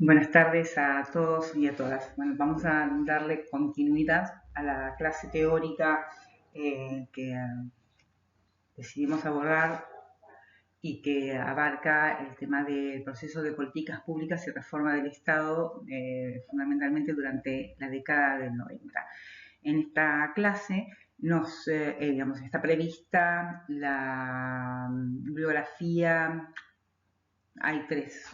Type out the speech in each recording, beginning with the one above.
Buenas tardes a todos y a todas. Bueno, vamos a darle continuidad a la clase teórica que decidimos abordar y que abarca el tema del proceso de políticas públicas y reforma del Estado, fundamentalmente durante la década del 90. En esta clase está prevista la bibliografía. Hay tres,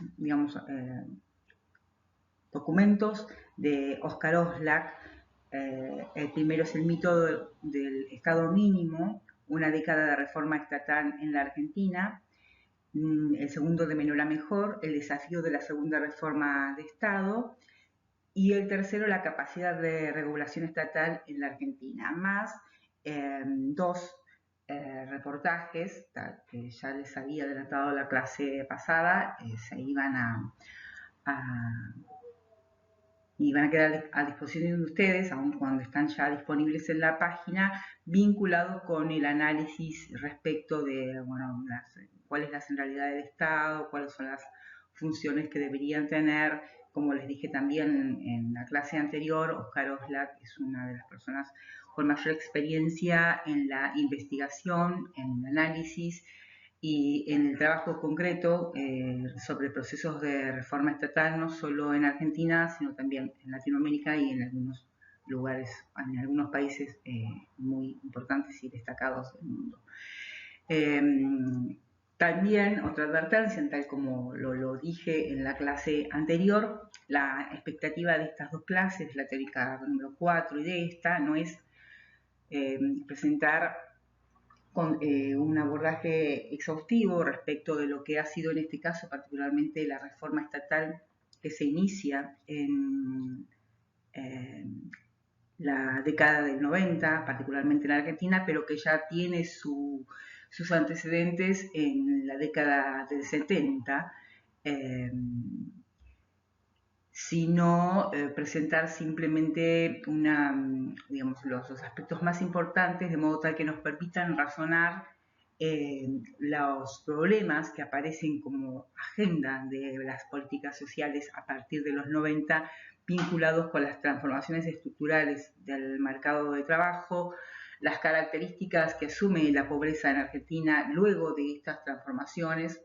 documentos de Oscar Oslak. El primero es El mito del Estado mínimo, una década de reforma estatal en la Argentina. El segundo, De menor a mejor, el desafío de la segunda reforma de Estado. Y el tercero, la capacidad de regulación estatal en la Argentina, más dos reportajes que ya les había adelantado la clase pasada, se iban a y van a quedar a disposición de ustedes, aun cuando están ya disponibles en la página, vinculados con el análisis respecto de cuál es la centralidad del Estado, cuáles son las funciones que deberían tener. Como les dije también en la clase anterior, Oscar Oslak es una de las personas con mayor experiencia en la investigación, en el análisis y en el trabajo concreto sobre procesos de reforma estatal, no solo en Argentina, sino también en Latinoamérica y en algunos lugares, en algunos países muy importantes y destacados del mundo. También otra advertencia, tal como lo dije en la clase anterior, la expectativa de estas dos clases, la teórica número 4 y de esta, no es presentar con un abordaje exhaustivo respecto de lo que ha sido en este caso particularmente la reforma estatal que se inicia en la década del 90, particularmente en Argentina, pero que ya tiene sus antecedentes en la década del 70. Sino presentar simplemente los aspectos más importantes, de modo tal que nos permitan razonar los problemas que aparecen como agenda de las políticas sociales a partir de los 90, vinculados con las transformaciones estructurales del mercado de trabajo, las características que asume la pobreza en Argentina luego de estas transformaciones,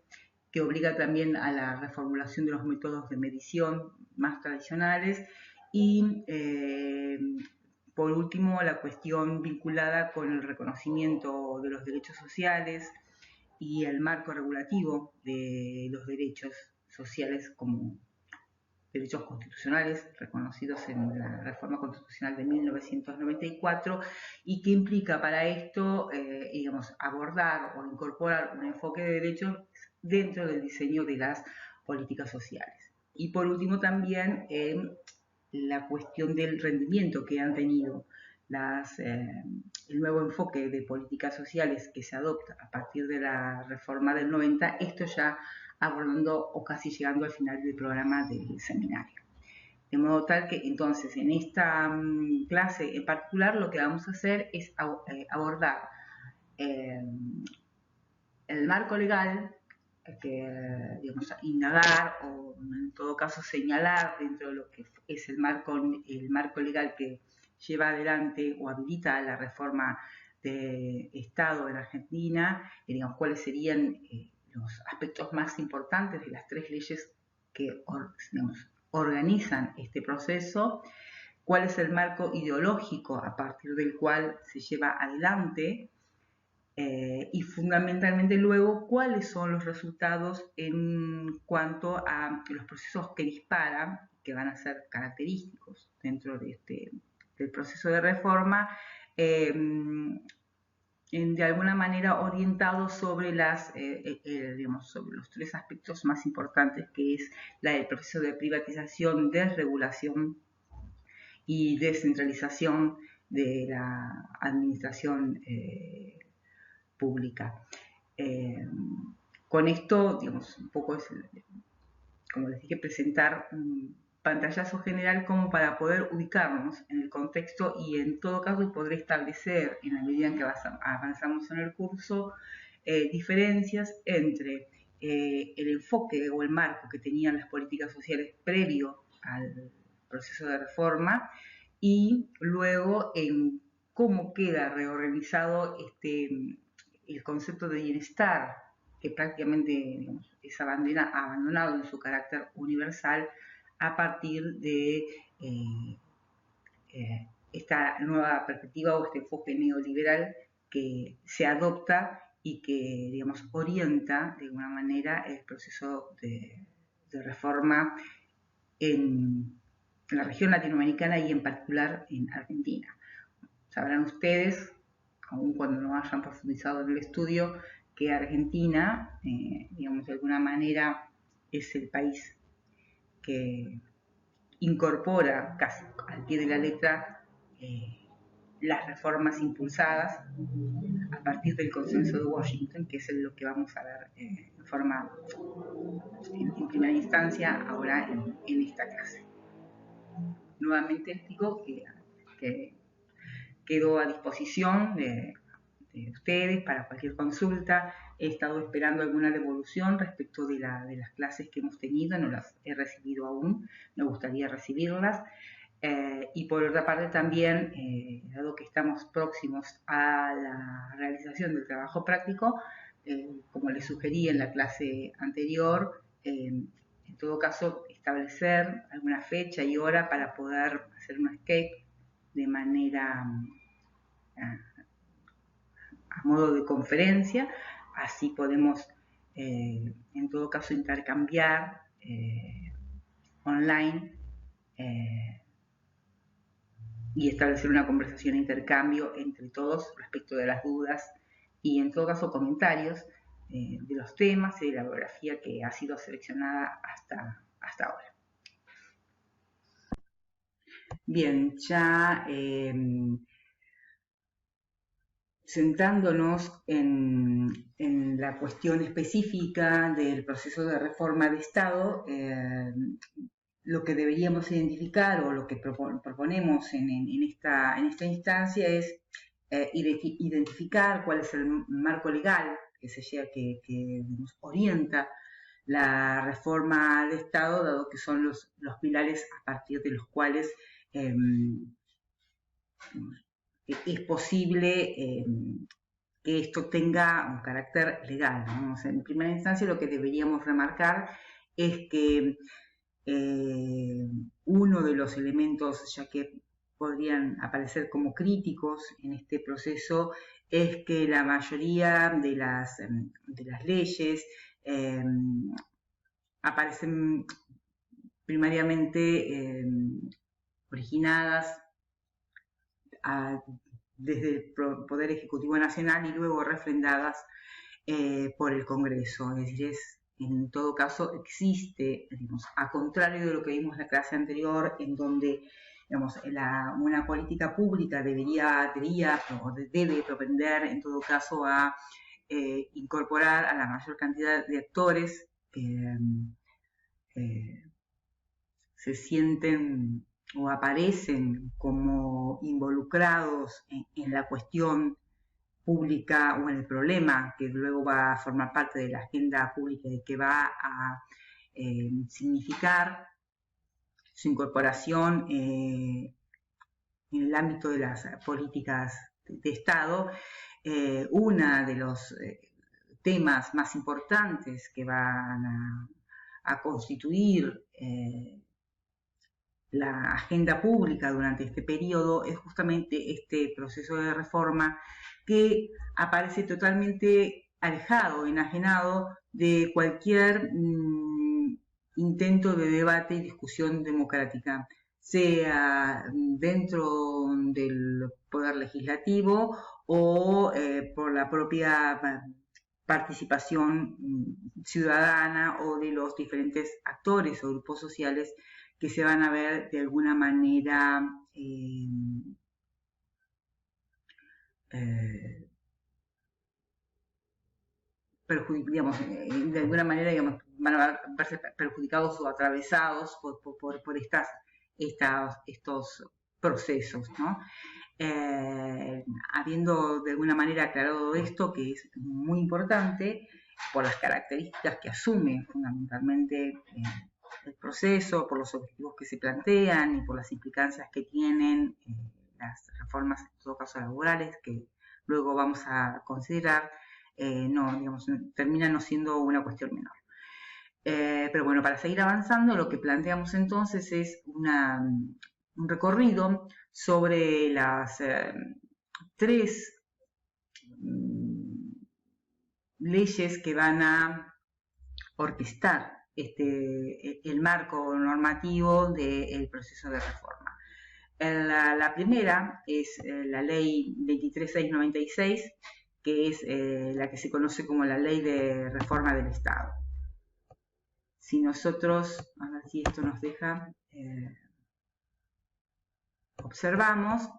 que obliga también a la reformulación de los métodos de medición más tradicionales y, por último, la cuestión vinculada con el reconocimiento de los derechos sociales y el marco regulativo de los derechos sociales como derechos constitucionales reconocidos en la reforma constitucional de 1994 y que implica para esto, abordar o incorporar un enfoque de derechos dentro del diseño de las políticas sociales. Y por último también la cuestión del rendimiento que han tenido el nuevo enfoque de políticas sociales que se adopta a partir de la reforma del 90, esto ya abordando o casi llegando al final del programa del seminario. De modo tal que entonces en esta clase en particular lo que vamos a hacer es abordar el marco legal, indagar o en todo caso señalar dentro de lo que es el marco legal que lleva adelante o habilita la reforma de Estado en Argentina, cuáles serían los aspectos más importantes de las tres leyes que organizan este proceso, cuál es el marco ideológico a partir del cual se lleva adelante y fundamentalmente luego cuáles son los resultados en cuanto a los procesos que disparan, que van a ser característicos dentro de del proceso de reforma, de alguna manera orientados sobre sobre los tres aspectos más importantes, que es el proceso de privatización, desregulación y descentralización de la administración pública. Con esto, un poco es, como les dije, presentar un pantallazo general como para poder ubicarnos en el contexto y en todo caso poder establecer, en la medida en que avanzamos en el curso, diferencias entre el enfoque o el marco que tenían las políticas sociales previo al proceso de reforma y luego en cómo queda reorganizado el concepto de bienestar, que prácticamente digamos, es abandonado en su carácter universal a partir de esta nueva perspectiva o este enfoque neoliberal que se adopta y que, digamos, orienta de alguna manera el proceso de reforma en la región latinoamericana y en particular en Argentina. Sabrán ustedes, aun cuando no hayan profundizado en el estudio, que Argentina, digamos, de alguna manera es el país que incorpora casi al pie de la letra las reformas impulsadas a partir del consenso de Washington, que es lo que vamos a ver en primera instancia ahora en esta clase. Nuevamente digo que quedo a disposición de ustedes para cualquier consulta. He estado esperando alguna devolución respecto de las clases que hemos tenido, no las he recibido aún, me gustaría recibirlas. Y por otra parte también, dado que estamos próximos a la realización del trabajo práctico, como les sugerí en la clase anterior, en todo caso establecer alguna fecha y hora para poder hacer un escape de manera a modo de conferencia, así podemos en todo caso intercambiar online y establecer una conversación, intercambio entre todos respecto de las dudas y en todo caso comentarios de los temas y de la bibliografía que ha sido seleccionada hasta ahora. Bien, ya centrándonos en la cuestión específica del proceso de reforma de Estado, lo que deberíamos identificar o lo que proponemos en esta instancia es identificar cuál es el marco legal que nos orienta la reforma de Estado, dado que son los pilares a partir de los cuales es posible que esto tenga un carácter legal, ¿no? O sea, en primera instancia lo que deberíamos remarcar es que uno de los elementos, ya que podrían aparecer como críticos en este proceso, es que la mayoría de las leyes aparecen primariamente originadas desde el Poder Ejecutivo Nacional y luego refrendadas por el Congreso. Es decir, en todo caso existe, digamos, a contrario de lo que vimos en la clase anterior, en donde digamos, una política pública debe propender en todo caso a incorporar a la mayor cantidad de actores que se sienten o aparecen como involucrados en la cuestión pública o en el problema que luego va a formar parte de la agenda pública y que va a significar su incorporación en el ámbito de las políticas de Estado. Uno de los temas más importantes que van a constituir la agenda pública durante este periodo es justamente este proceso de reforma que aparece totalmente alejado, enajenado de cualquier intento de debate y discusión democrática, sea dentro del Poder Legislativo o por la propia participación ciudadana o de los diferentes actores o grupos sociales que se van a ver de alguna manera de alguna manera van a verse perjudicados o atravesados por estos procesos, ¿no? Habiendo de alguna manera aclarado esto, que es muy importante, por las características que asume fundamentalmente el proceso, por los objetivos que se plantean y por las implicancias que tienen las reformas, en todo caso laborales, que luego vamos a considerar, termina no siendo una cuestión menor. Pero bueno, para seguir avanzando, lo que planteamos entonces es un recorrido sobre las tres leyes que van a orquestar el marco normativo del proceso de reforma. La primera es la ley 23696, que es la que se conoce como la ley de reforma del Estado. Si nosotros, a ver si esto nos deja, observamos,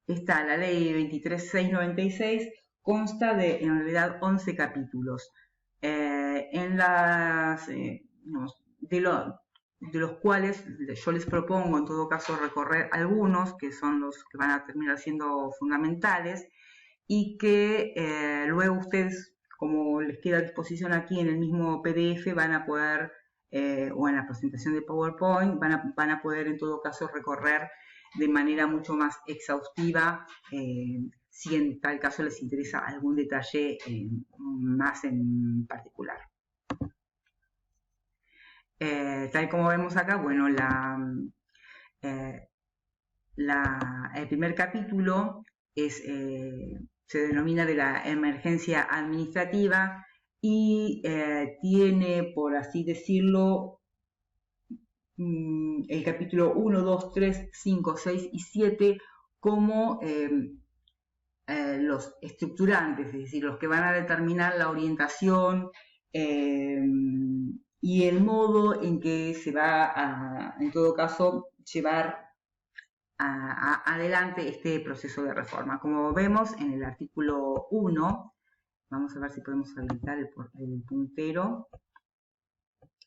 la ley 23696 consta de, en realidad, 11 capítulos, de los cuales yo les propongo, en todo caso, recorrer algunos, que son los que van a terminar siendo fundamentales, y que luego ustedes, como les queda a disposición aquí en el mismo PDF, van a poder, o en la presentación de PowerPoint, van a poder en todo caso recorrer de manera mucho más exhaustiva, si en tal caso les interesa algún detalle más en particular. Tal como vemos acá, bueno, el primer capítulo se denomina de la emergencia administrativa y tiene, por así decirlo, el capítulo 1, 2, 3, 5, 6 y 7 como los estructurantes, es decir, los que van a determinar la orientación y el modo en que se va a, en todo caso, llevar adelante este proceso de reforma. Como vemos en el artículo 1, vamos a ver si podemos habilitar el puntero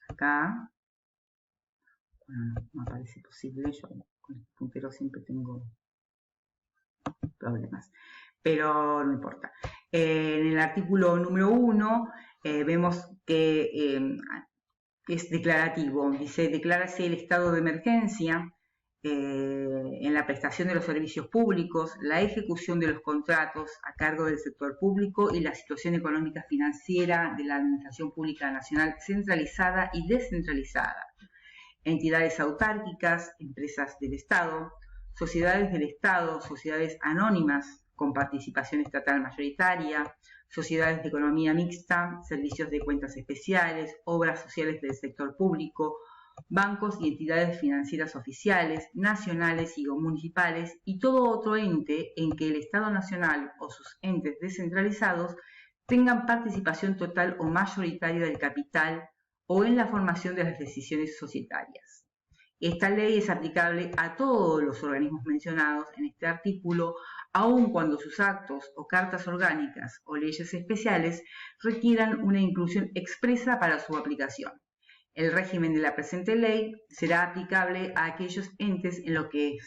acá. Bueno, no parece posible, yo con el puntero siempre tengo problemas, pero no importa. En el artículo número 1 vemos que es declarativo, dice: declárase el estado de emergencia en la prestación de los servicios públicos, la ejecución de los contratos a cargo del sector público y la situación económica financiera de la Administración Pública Nacional centralizada y descentralizada, entidades autárquicas, empresas del Estado, sociedades del Estado, sociedades anónimas con participación estatal mayoritaria, sociedades de economía mixta, servicios de cuentas especiales, obras sociales del sector público, bancos y entidades financieras oficiales, nacionales y o municipales, y todo otro ente en que el Estado Nacional o sus entes descentralizados tengan participación total o mayoritaria del capital o en la formación de las decisiones societarias. Esta ley es aplicable a todos los organismos mencionados en este artículo, aun cuando sus actos o cartas orgánicas o leyes especiales requieran una inclusión expresa para su aplicación. El régimen de la presente ley será aplicable a aquellos entes en los que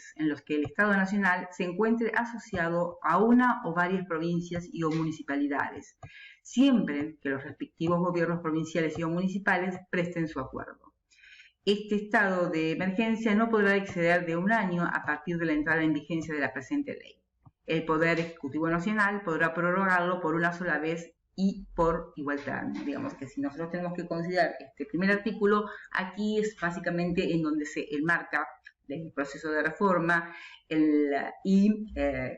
el Estado Nacional se encuentre asociado a una o varias provincias y o municipalidades, siempre que los respectivos gobiernos provinciales y o municipales presten su acuerdo. Este estado de emergencia no podrá exceder de un año a partir de la entrada en vigencia de la presente ley. El Poder Ejecutivo Nacional podrá prorrogarlo por una sola vez y por igual término. Digamos que si nosotros tenemos que considerar este primer artículo, aquí es básicamente en donde se enmarca el proceso de reforma y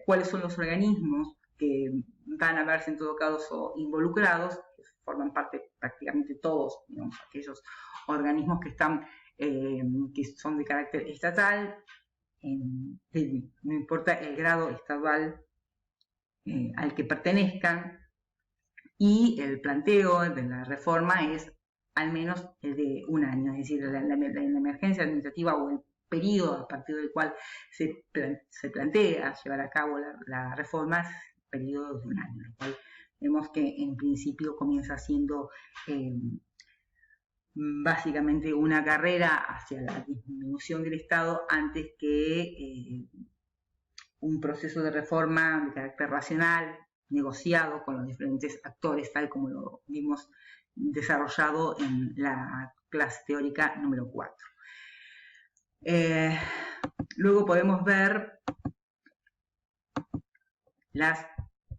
cuáles son los organismos que van a verse en todo caso involucrados, que forman parte prácticamente todos, digamos, aquellos organismos que están que son de carácter estatal, no importa el grado estatal al que pertenezcan, y el planteo de la reforma es al menos el de un año, es decir, la emergencia administrativa o el periodo a partir del cual se plantea llevar a cabo la reforma es el periodo de un año, lo cual vemos que en principio comienza siendo básicamente una carrera hacia la disminución del Estado antes que un proceso de reforma de carácter racional, negociado con los diferentes actores, tal como lo vimos desarrollado en la clase teórica número 4. Luego podemos ver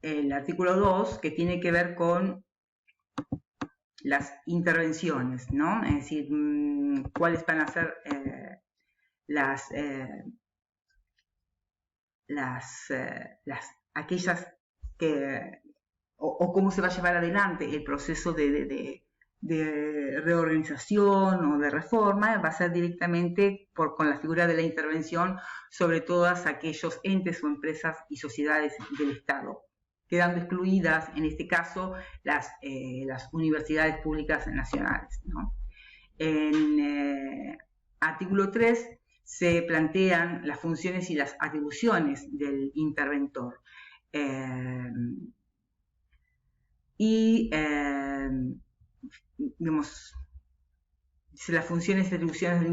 el artículo 2, que tiene que ver con las intervenciones, ¿no? Es decir, cuáles van a ser aquellas que, o cómo se va a llevar adelante el proceso de reorganización o de reforma, va a ser directamente con la figura de la intervención sobre todos aquellos entes o empresas y sociedades del Estado, quedando excluidas en este caso las universidades públicas nacionales, ¿no? En artículo 3 se plantean las funciones y las atribuciones del interventor. Digamos, las funciones y atribuciones del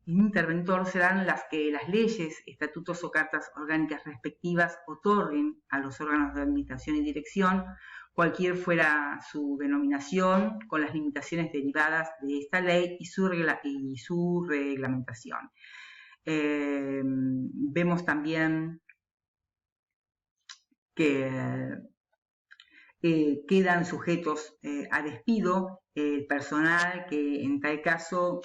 interventor serán las que las leyes, estatutos o cartas orgánicas respectivas otorguen a los órganos de administración y dirección, cualquier fuera su denominación, con las limitaciones derivadas de esta ley y su reglamentación. Vemos también que quedan sujetos a despido el personal que en tal caso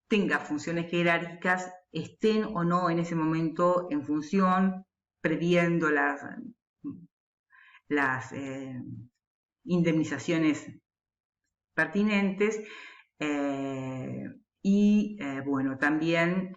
tenga funciones jerárquicas, estén o no en ese momento en función, previendo las indemnizaciones pertinentes bueno, también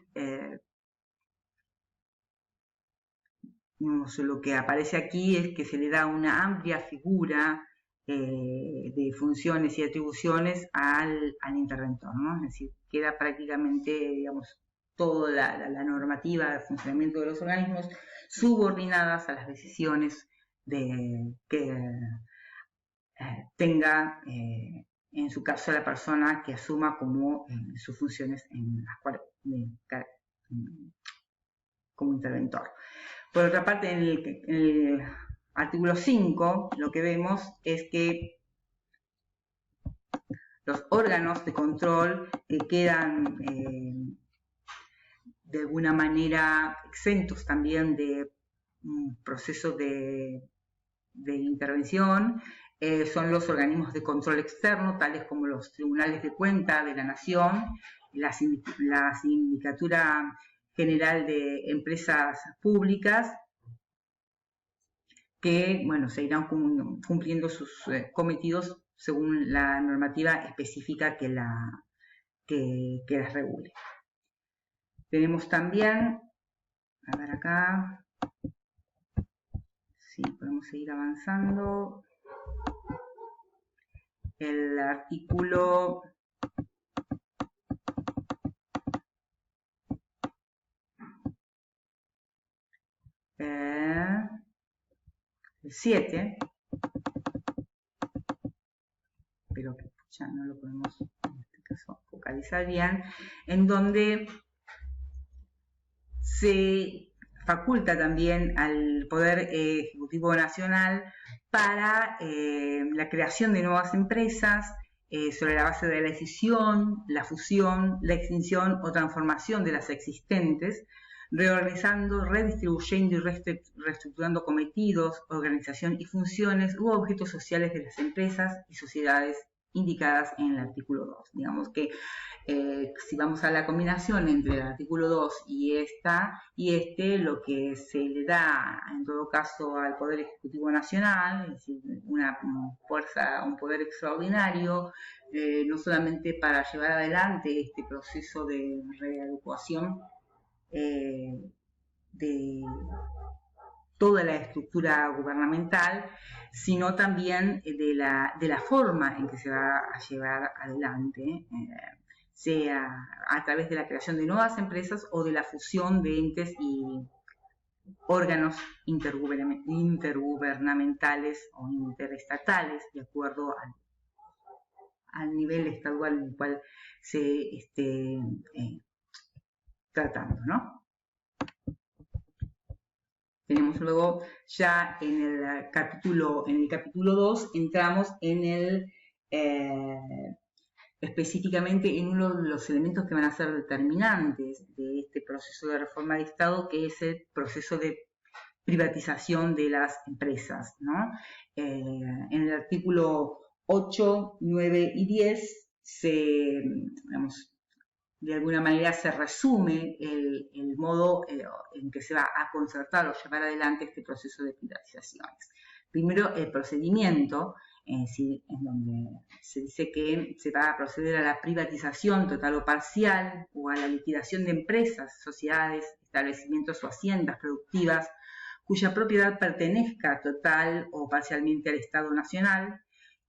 lo que aparece aquí es que se le da una amplia figura de funciones y atribuciones al interventor, ¿no? Es decir, queda prácticamente, digamos, toda la normativa de funcionamiento de los organismos subordinadas a las decisiones que tenga, en su caso, la persona que asuma como sus funciones en las cuales como interventor. Por otra parte, en el artículo 5, lo que vemos es que los órganos de control quedan de alguna manera exentos también de procesos de intervención. Son los organismos de control externo, tales como los tribunales de cuenta de la Nación, la Sindicatura General de Empresas Públicas, que, bueno, se irán cumpliendo sus cometidos según la normativa específica que las regule. Tenemos también, a ver acá, sí, podemos seguir avanzando, el artículo 7, pero ya no lo podemos en este caso focalizar bien, en donde se faculta también al Poder Ejecutivo Nacional para la creación de nuevas empresas sobre la base de la escisión, la fusión, la extinción o transformación de las existentes, reorganizando, redistribuyendo y reestructurando cometidos, organización y funciones u objetos sociales de las empresas y sociedades indicadas en el artículo 2. Digamos que si vamos a la combinación entre el artículo 2 y lo que se le da en todo caso al Poder Ejecutivo Nacional, es decir, una fuerza, un poder extraordinario, no solamente para llevar adelante este proceso de readecuación de toda la estructura gubernamental, sino también de la forma en que se va a llevar adelante, sea a través de la creación de nuevas empresas o de la fusión de entes y órganos intergubernamentales o interestatales, de acuerdo al nivel estadual en el cual se esté tratando, ¿no? Tenemos luego ya en el capítulo 2 entramos en específicamente en uno de los elementos que van a ser determinantes de este proceso de reforma de Estado, que es el proceso de privatización de las empresas, ¿no? En el artículo 8, 9 y 10 digamos, de alguna manera se resume el modo en que se va a concertar o llevar adelante este proceso de privatizaciones. Primero, el procedimiento, en donde se dice que se va a proceder a la privatización total o parcial o a la liquidación de empresas, sociedades, establecimientos o haciendas productivas cuya propiedad pertenezca total o parcialmente al Estado Nacional,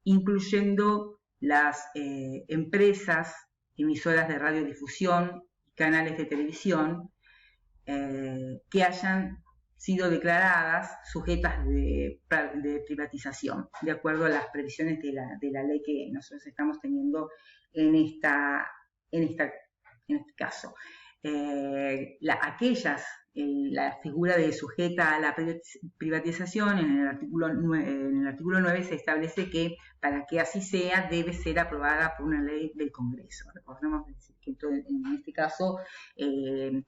incluyendo las empresas emisoras de radiodifusión y canales de televisión que hayan sido declaradas sujetas de privatización, de acuerdo a las previsiones de la ley que nosotros estamos teniendo en este caso. La figura de sujeta a la privatización en el artículo 9 se establece que para que así sea debe ser aprobada por una ley del Congreso. Recordemos que en este caso el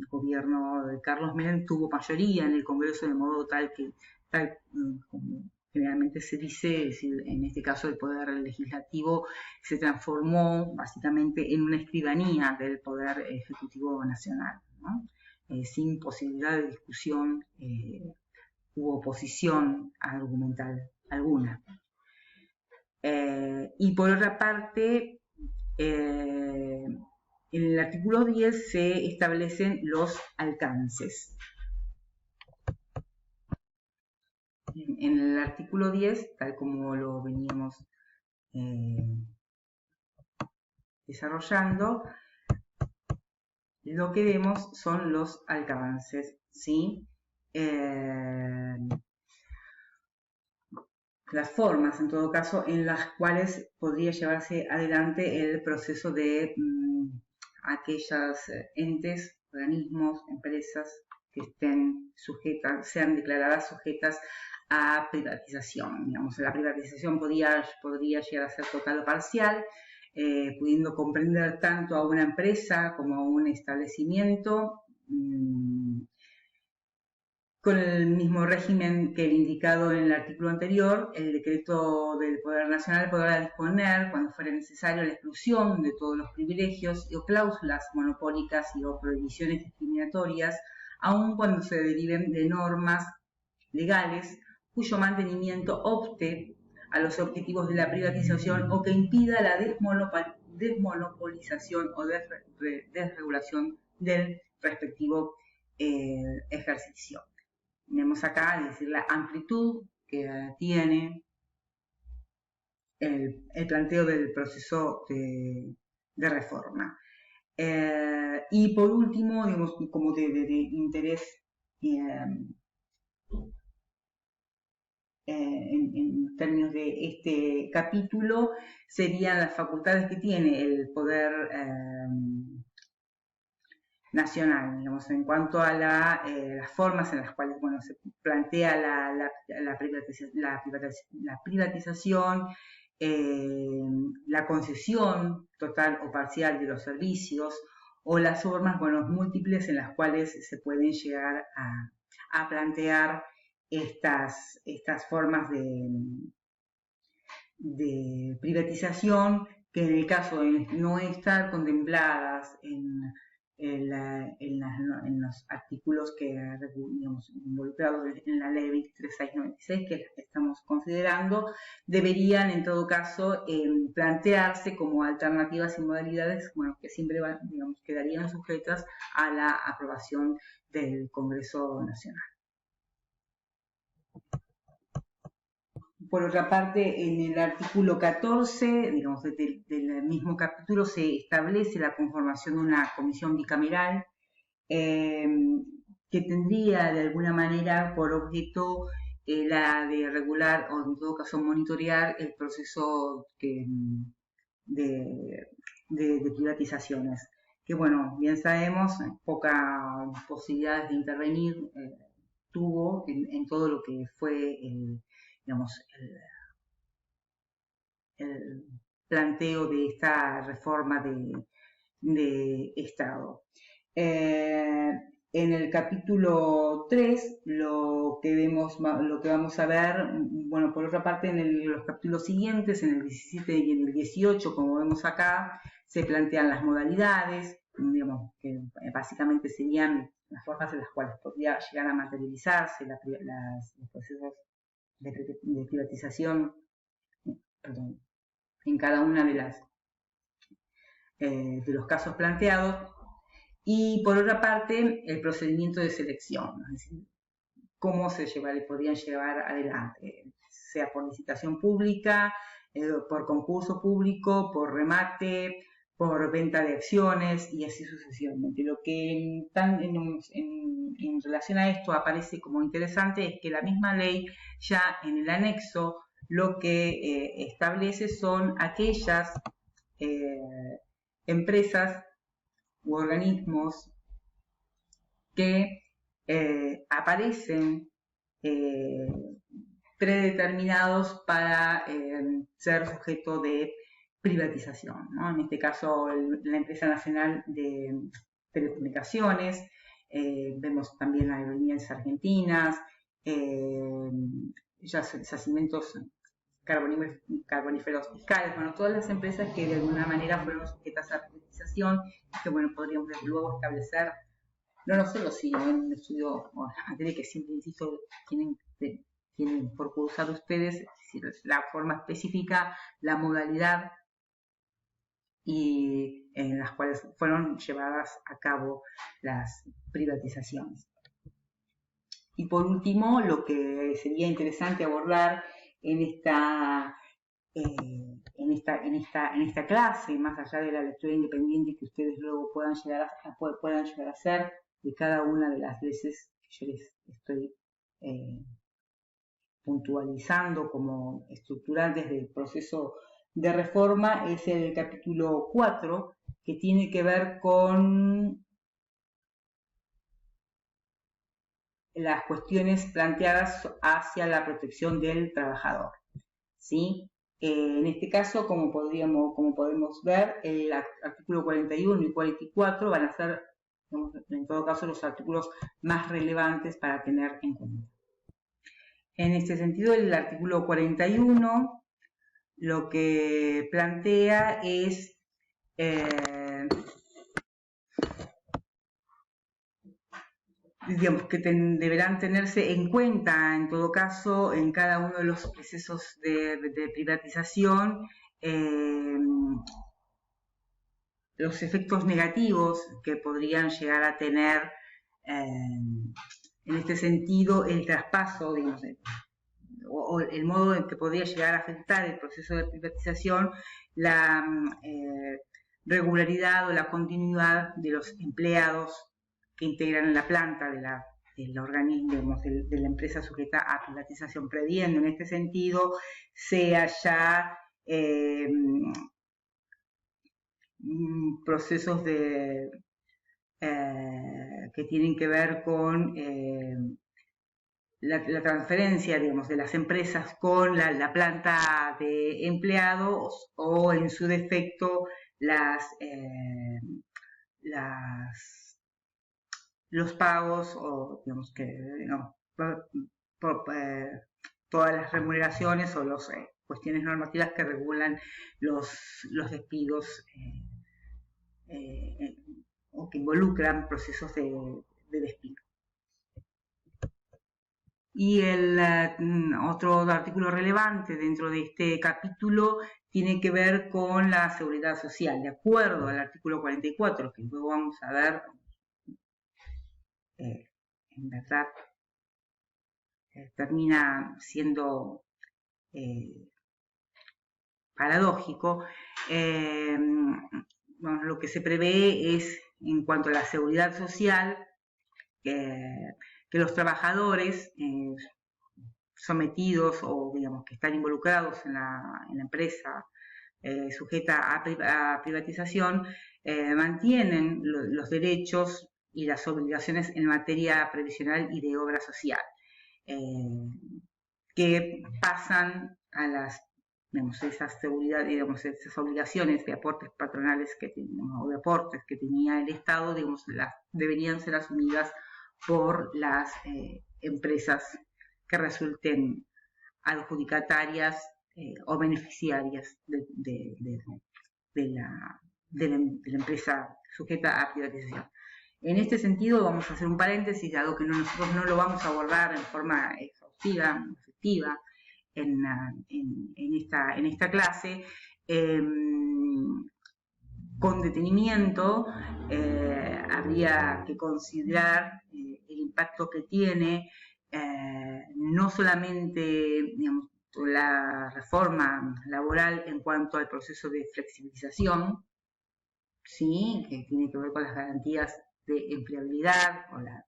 gobierno de Carlos Menem tuvo mayoría en el Congreso, de modo tal que, como generalmente se dice, es decir, en este caso el poder legislativo se transformó básicamente en una escribanía del poder ejecutivo nacional, ¿no? Sin posibilidad de discusión u oposición argumental alguna. Y por otra parte, en el artículo 10 se establecen los alcances. En el artículo 10, tal como lo veníamos desarrollando, lo que vemos son los alcances, ¿sí? Las formas, en todo caso, en las cuales podría llevarse adelante el proceso de aquellos entes, organismos, empresas que estén sujetas, sean declaradas sujetas a privatización. Digamos, la privatización podría llegar a ser total o parcial, pudiendo comprender tanto a una empresa como a un establecimiento, con el mismo régimen que el indicado en el artículo anterior. El decreto del Poder Nacional podrá disponer, cuando fuera necesario, la exclusión de todos los privilegios o cláusulas monopólicas y o prohibiciones discriminatorias, aun cuando se deriven de normas legales cuyo mantenimiento obste a los objetivos de la privatización o que impida la desmonopolización o desregulación del respectivo ejercicio. Vemos acá, es decir, la amplitud que tiene el planteo del proceso de reforma. Y por último, digamos, como de interés en términos de este capítulo, serían las facultades que tiene el poder nacional, digamos, en cuanto a las formas en las cuales, bueno, se plantea la privatización, la concesión total o parcial de los servicios, o las formas, bueno, múltiples en las cuales se pueden llegar a plantear estas formas de privatización, que en el caso de no estar contempladas en los artículos que, digamos, involucrados en la ley 23696, que es la que estamos considerando, deberían en todo caso plantearse como alternativas y modalidades, bueno, que siempre digamos, quedarían sujetas a la aprobación del Congreso Nacional. Por otra parte, en el artículo 14, digamos, del mismo capítulo, se establece la conformación de una comisión bicameral que tendría de alguna manera por objeto la de regular o en todo caso monitorear el proceso de privatizaciones. que bueno, bien sabemos, pocas posibilidades de intervenir tuvo en todo lo que fue digamos, el planteo de esta reforma de Estado. En el capítulo 3, lo que vamos a ver, bueno, por otra parte, en los capítulos siguientes, en el 17 y en el 18, como vemos acá, se plantean las modalidades, digamos, que básicamente serían las formas en las cuales podría llegar a materializarse los procesos de privatización, perdón, en cada una de los casos planteados. Y por otra parte, el procedimiento de selección, es decir, cómo podrían llevar adelante, sea por licitación pública, por concurso público, por remate, por venta de acciones y así sucesivamente. Lo que en relación a esto aparece como interesante es que la misma ley ya en el anexo lo que establece son aquellas empresas u organismos que aparecen predeterminados para ser sujeto de privatización, ¿no? En este caso, la Empresa Nacional de Telecomunicaciones, vemos también aerolíneas argentinas, yacimientos carboníferos fiscales, bueno, todas las empresas que de alguna manera fueron sujetas a privatización, que bueno, podríamos luego establecer, no solo si en un estudio o materia que siempre insisto, tienen por cursar ustedes, es decir, la forma específica, la modalidad y en las cuales fueron llevadas a cabo las privatizaciones. Y por último, lo que sería interesante abordar en esta clase, más allá de la lectura independiente que ustedes luego puedan llegar a hacer de cada una de las veces que yo les estoy puntualizando como estructurantes del proceso de reforma, es el capítulo 4, que tiene que ver con las cuestiones planteadas hacia la protección del trabajador, ¿sí? En este caso, como podemos ver, el artículo 41 y 44 van a ser, en todo caso, los artículos más relevantes para tener en cuenta. En este sentido, el artículo 41 lo que plantea es digamos, que deberán tenerse en cuenta, en todo caso, en cada uno de los procesos de privatización, los efectos negativos que podrían llegar a tener, en este sentido, el traspaso, digamos, o el modo en que podría llegar a afectar el proceso de privatización, la regularidad o la continuidad de los empleados que integran la planta del organismo, de la empresa sujeta a privatización, previendo en este sentido sea ya procesos que tienen que ver con la transferencia, digamos, de las empresas con la planta de empleados o, en su defecto, los pagos o, digamos, todas las remuneraciones o las cuestiones normativas que regulan los despidos o que involucran procesos de despido. Y el otro artículo relevante dentro de este capítulo tiene que ver con la seguridad social. De acuerdo al artículo 44, que luego vamos a ver, en verdad, termina siendo paradójico, bueno, lo que se prevé es, en cuanto a la seguridad social, que los trabajadores sometidos o, digamos, que están involucrados en la empresa sujeta a privatización, mantienen los derechos y las obligaciones en materia previsional y de obra social, que pasan a las, digamos, esas seguridad, digamos, esas obligaciones de aportes patronales o de aportes que tenía el Estado, digamos, deberían ser asumidas por las empresas que resulten adjudicatarias o beneficiarias de la empresa sujeta a privatización. En este sentido, vamos a hacer un paréntesis, dado que nosotros no lo vamos a abordar en forma exhaustiva, efectiva, en esta clase. Con detenimiento habría que considerar el impacto que tiene no solamente, digamos, la reforma laboral en cuanto al proceso de flexibilización, ¿sí?, que tiene que ver con las garantías de empleabilidad o las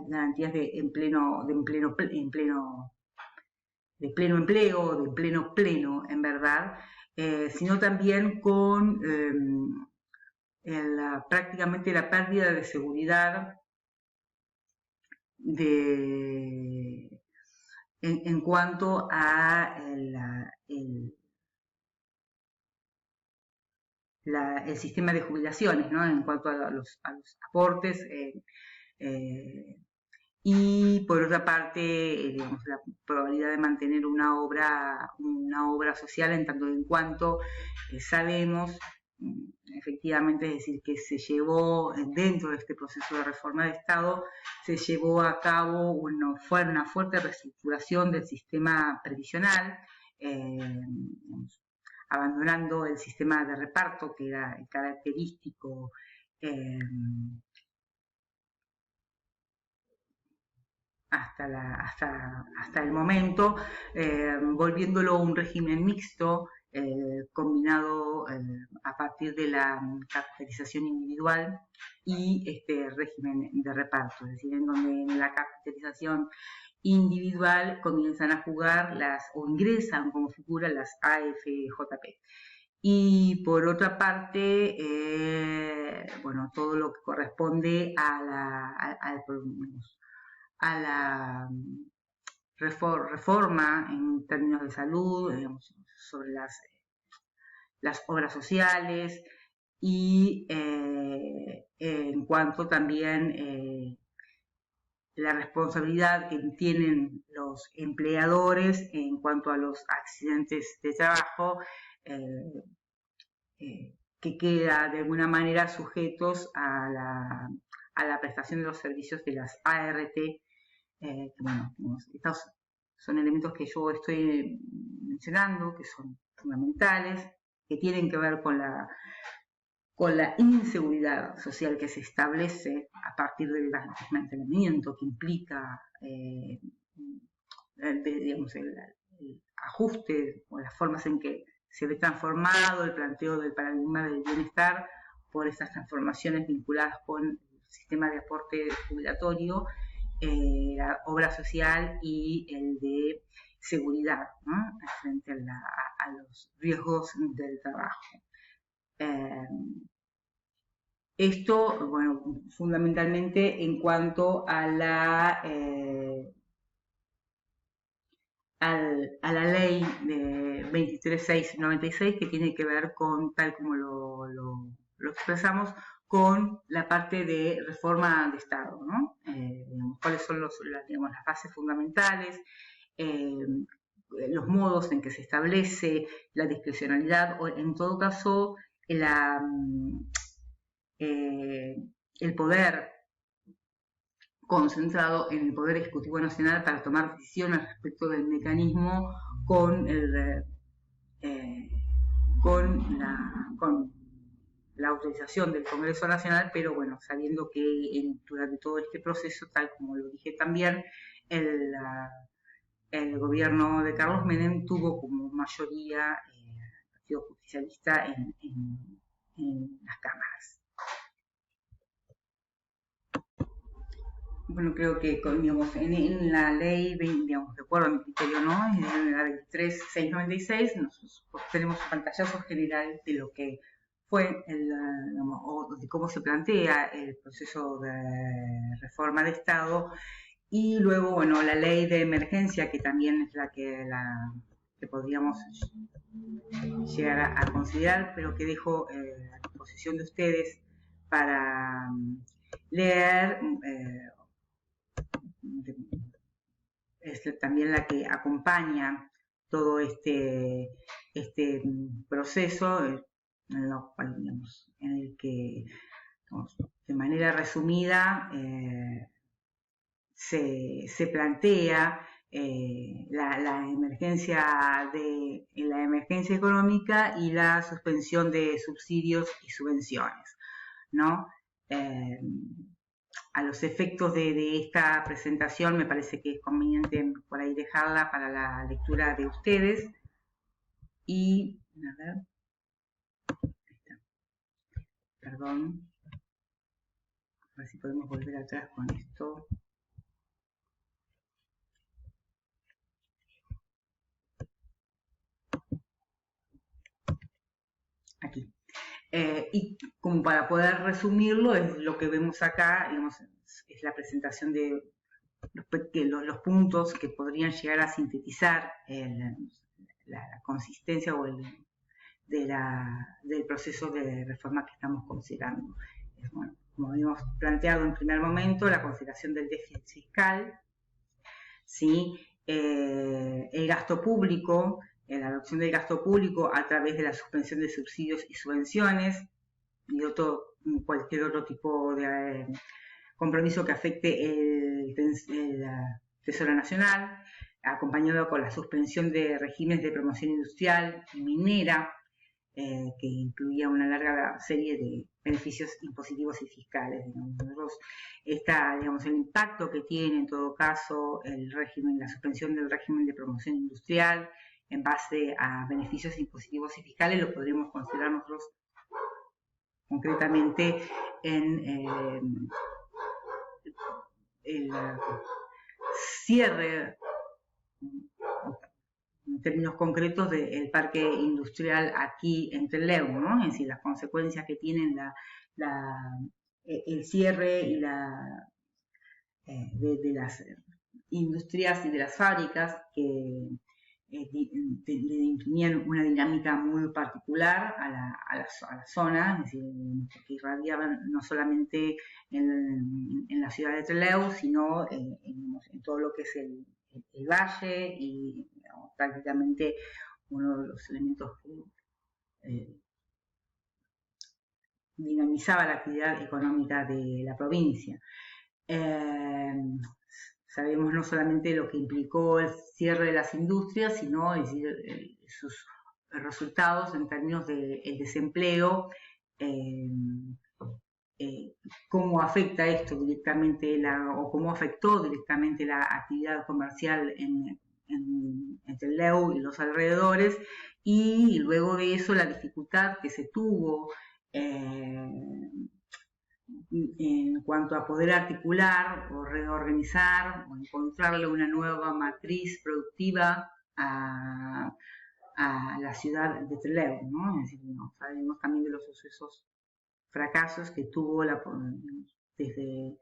garantías de pleno empleo, en verdad, sino también con prácticamente la pérdida de seguridad en cuanto a el sistema de jubilaciones, ¿no?, en cuanto a los aportes, y por otra parte, digamos, la probabilidad de mantener una obra social, en tanto en cuanto sabemos, efectivamente, es decir, que se llevó dentro de este proceso de reforma de Estado, se llevó a cabo una fuerte reestructuración del sistema previsional, digamos, abandonando el sistema de reparto que era característico hasta el momento, volviéndolo un régimen mixto, combinado a partir de la capitalización individual y este régimen de reparto, es decir, en donde en la capitalización individual comienzan a jugar o ingresan como figura las AFJP. Y por otra parte, bueno, todo lo que corresponde a la reforma en términos de salud, digamos, sobre las obras sociales, y en cuanto también la responsabilidad que tienen los empleadores en cuanto a los accidentes de trabajo, que queda de alguna manera sujetos a la prestación de los servicios de las ART, que bueno, estos son elementos que yo estoy mencionando, que son fundamentales, que tienen que ver con la inseguridad social que se establece a partir del desmantelamiento que implica digamos, el ajuste o las formas en que se ve transformado el planteo del paradigma del bienestar por esas transformaciones vinculadas con el sistema de aporte jubilatorio, la obra social y el de seguridad, ¿no?, frente a los riesgos del trabajo. Esto, bueno, fundamentalmente en cuanto a la ley de 23.696, que tiene que ver con, tal como lo expresamos, con la parte de reforma de Estado, ¿no? Digamos, cuáles son las bases fundamentales, los modos en que se establece la discrecionalidad, o en todo caso el poder concentrado en el Poder Ejecutivo Nacional para tomar decisiones respecto del mecanismo con la autorización del Congreso Nacional, pero bueno, sabiendo que durante todo este proceso, tal como lo dije también, el gobierno de Carlos Menem tuvo como mayoría el Partido Justicialista en las cámaras. Bueno, creo que digamos, en la ley, digamos, de acuerdo a mi criterio, ¿no? En la 23696 nosotros tenemos un pantallazo general de lo que fue, digamos, o de cómo se plantea el proceso de reforma de Estado, y luego, bueno, la ley de emergencia, que también es que podríamos llegar a considerar, pero que dejo a disposición de ustedes para leer. Es también la que acompaña todo este proceso, en el que, digamos, de manera resumida, se plantea la emergencia la emergencia económica y la suspensión de subsidios y subvenciones, ¿no? Eh, a los efectos de esta presentación me parece que es conveniente por ahí dejarla para la lectura de ustedes. Y, a ver, perdón, a ver si podemos volver atrás con esto. Aquí. Y como para poder resumirlo, es lo que vemos acá, digamos, es la presentación de los puntos que podrían llegar a sintetizar la consistencia o del proceso de reforma que estamos considerando. Bueno, como habíamos planteado en primer momento, la consideración del déficit fiscal, ¿sí? El gasto público, la adopción del gasto público a través de la suspensión de subsidios y subvenciones y cualquier otro tipo de compromiso que afecte el Tesoro Nacional, acompañado con la suspensión de regímenes de promoción industrial y minera, que incluía una larga serie de beneficios impositivos y fiscales. Digamos, el impacto que tiene en todo caso la suspensión del régimen de promoción industrial en base a beneficios impositivos y fiscales lo podríamos considerar nosotros concretamente en el cierre, en términos concretos, del parque industrial aquí en Trelew, ¿no? Es decir, las consecuencias que tienen el cierre y de las industrias y de las fábricas que le imprimían una dinámica muy particular a la zona, es decir, que irradiaban no solamente en la ciudad de Trelew, sino en todo lo que es el valle y, digamos, prácticamente uno de los elementos que dinamizaba la actividad económica de la provincia. Sabemos no solamente lo que implicó el cierre de las industrias, sino, es decir, sus resultados en términos del desempleo, cómo afecta esto directamente o cómo afectó directamente la actividad comercial en Trelew y los alrededores, y luego de eso la dificultad que se tuvo en cuanto a poder articular o reorganizar o encontrarle una nueva matriz productiva a la ciudad de Trelew, ¿no? Es decir, sabemos también de los sucesos, fracasos que tuvo desde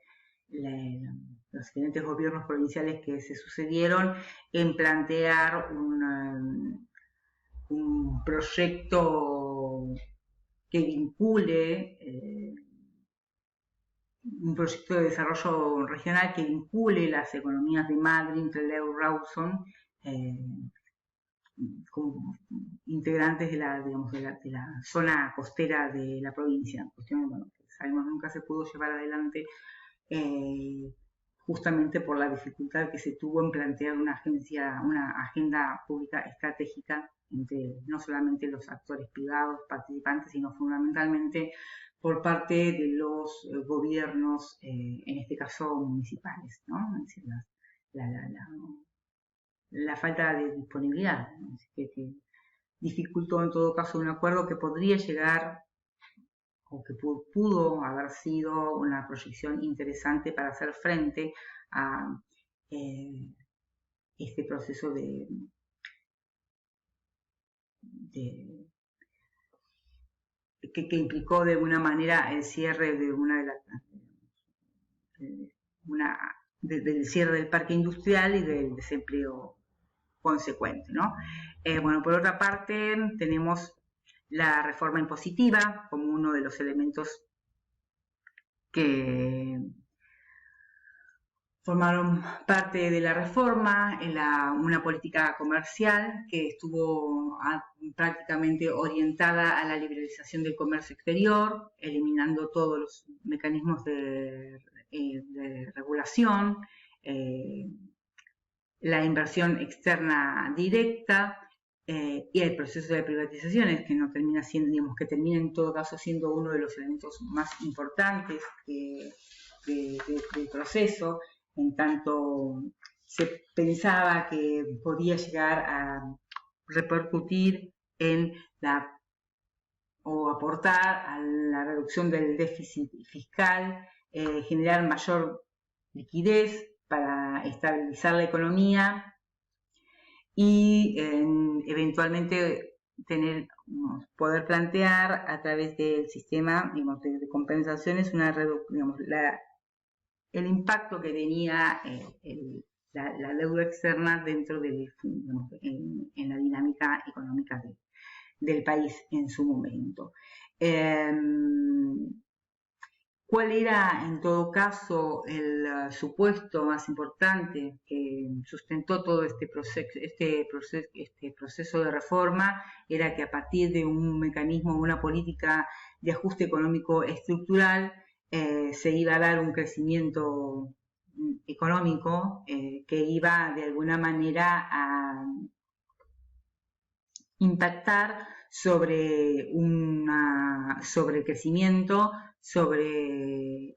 los diferentes gobiernos provinciales que se sucedieron en plantear un proyecto que vincule un proyecto de desarrollo regional que vincule las economías de Madryn, Trelew, Rawson, como integrantes de la zona costera de la provincia. Cuestión, bueno, que sabemos nunca se pudo llevar adelante justamente por la dificultad que se tuvo en plantear una agenda pública estratégica entre no solamente los actores privados participantes, sino fundamentalmente por parte de los gobiernos, en este caso municipales, ¿no? Es decir, la falta de disponibilidad, ¿no? Que dificultó en todo caso un acuerdo que podría llegar o que pudo haber sido una proyección interesante para hacer frente a este proceso que implicó de alguna manera el cierre de del cierre del parque industrial y del desempleo consecuente, ¿no? Bueno, por otra parte, tenemos la reforma impositiva como uno de los elementos que formaron parte de la reforma, una política comercial que estuvo prácticamente orientada a la liberalización del comercio exterior, eliminando todos los mecanismos de regulación, la inversión externa directa y el proceso de privatizaciones, que no termina siendo, digamos, que termina en todo caso siendo uno de los elementos más importantes del proceso, en tanto se pensaba que podía llegar a repercutir en o aportar a la reducción del déficit fiscal, generar mayor liquidez para estabilizar la economía y eventualmente poder plantear a través del sistema, digamos, de compensaciones digamos, el impacto que tenía la deuda externa dentro digamos, en la dinámica económica del país en su momento. ¿Cuál era, en todo caso, el supuesto más importante que sustentó todo este proceso de reforma? Era que a partir de un mecanismo, una política de ajuste económico estructural, se iba a dar un crecimiento económico que iba de alguna manera a impactar sobre el crecimiento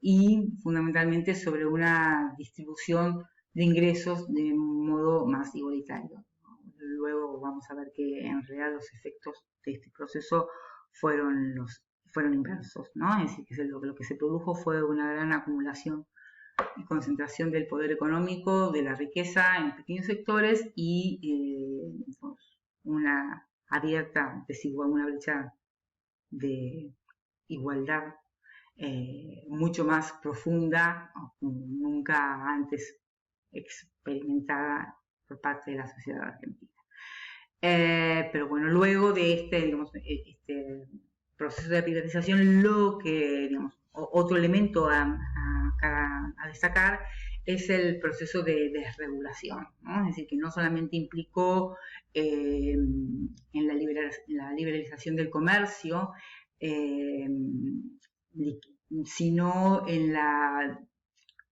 y fundamentalmente sobre una distribución de ingresos de modo más igualitario. Luego vamos a ver que en realidad los efectos de este proceso fueron inversos, ¿no? Es decir, que lo que se produjo fue una gran acumulación y concentración del poder económico, de la riqueza en pequeños sectores y una abierta desigualdad, una brecha de igualdad mucho más profunda, nunca antes experimentada por parte de la sociedad argentina. Pero bueno, luego de este proceso de privatización, otro elemento a destacar es el proceso de desregulación, ¿no? Es decir, que no solamente implicó en la liberalización del comercio, sino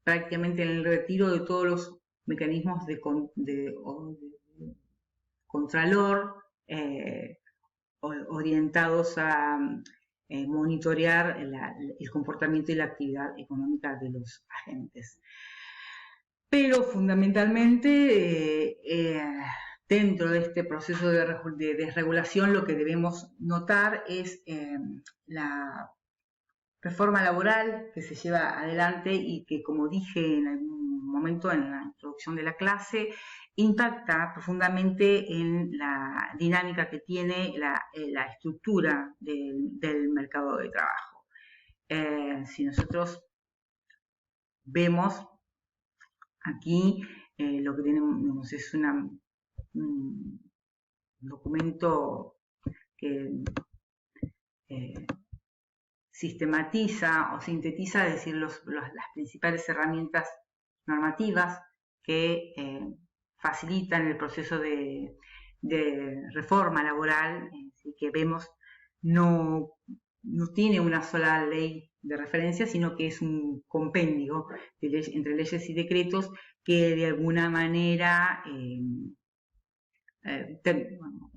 prácticamente en el retiro de todos los mecanismos de contralor orientados a monitorear el comportamiento y la actividad económica de los agentes. Pero fundamentalmente dentro de este proceso de desregulación lo que debemos notar es la reforma laboral que se lleva adelante y que, como dije en algún momento en la introducción de la clase, impacta profundamente en la dinámica que tiene la estructura del mercado de trabajo. Si nosotros vemos aquí, lo que tenemos es un documento que sistematiza o sintetiza, es decir, las principales herramientas normativas que facilitan el proceso de reforma laboral, que vemos no tiene una sola ley de referencia, sino que es un compendio entre leyes y decretos que de alguna manera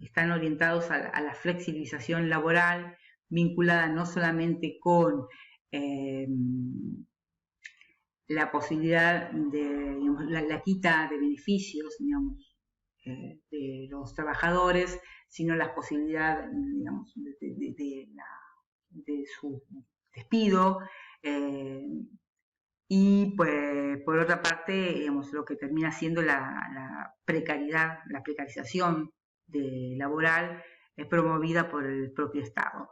están orientados a la flexibilización laboral, vinculada no solamente con la posibilidad de, digamos, la quita de beneficios, digamos, de los trabajadores, sino la posibilidad, digamos, de su despido. Y pues, por otra parte, digamos, lo que termina siendo la precariedad, la precarización laboral es promovida por el propio Estado.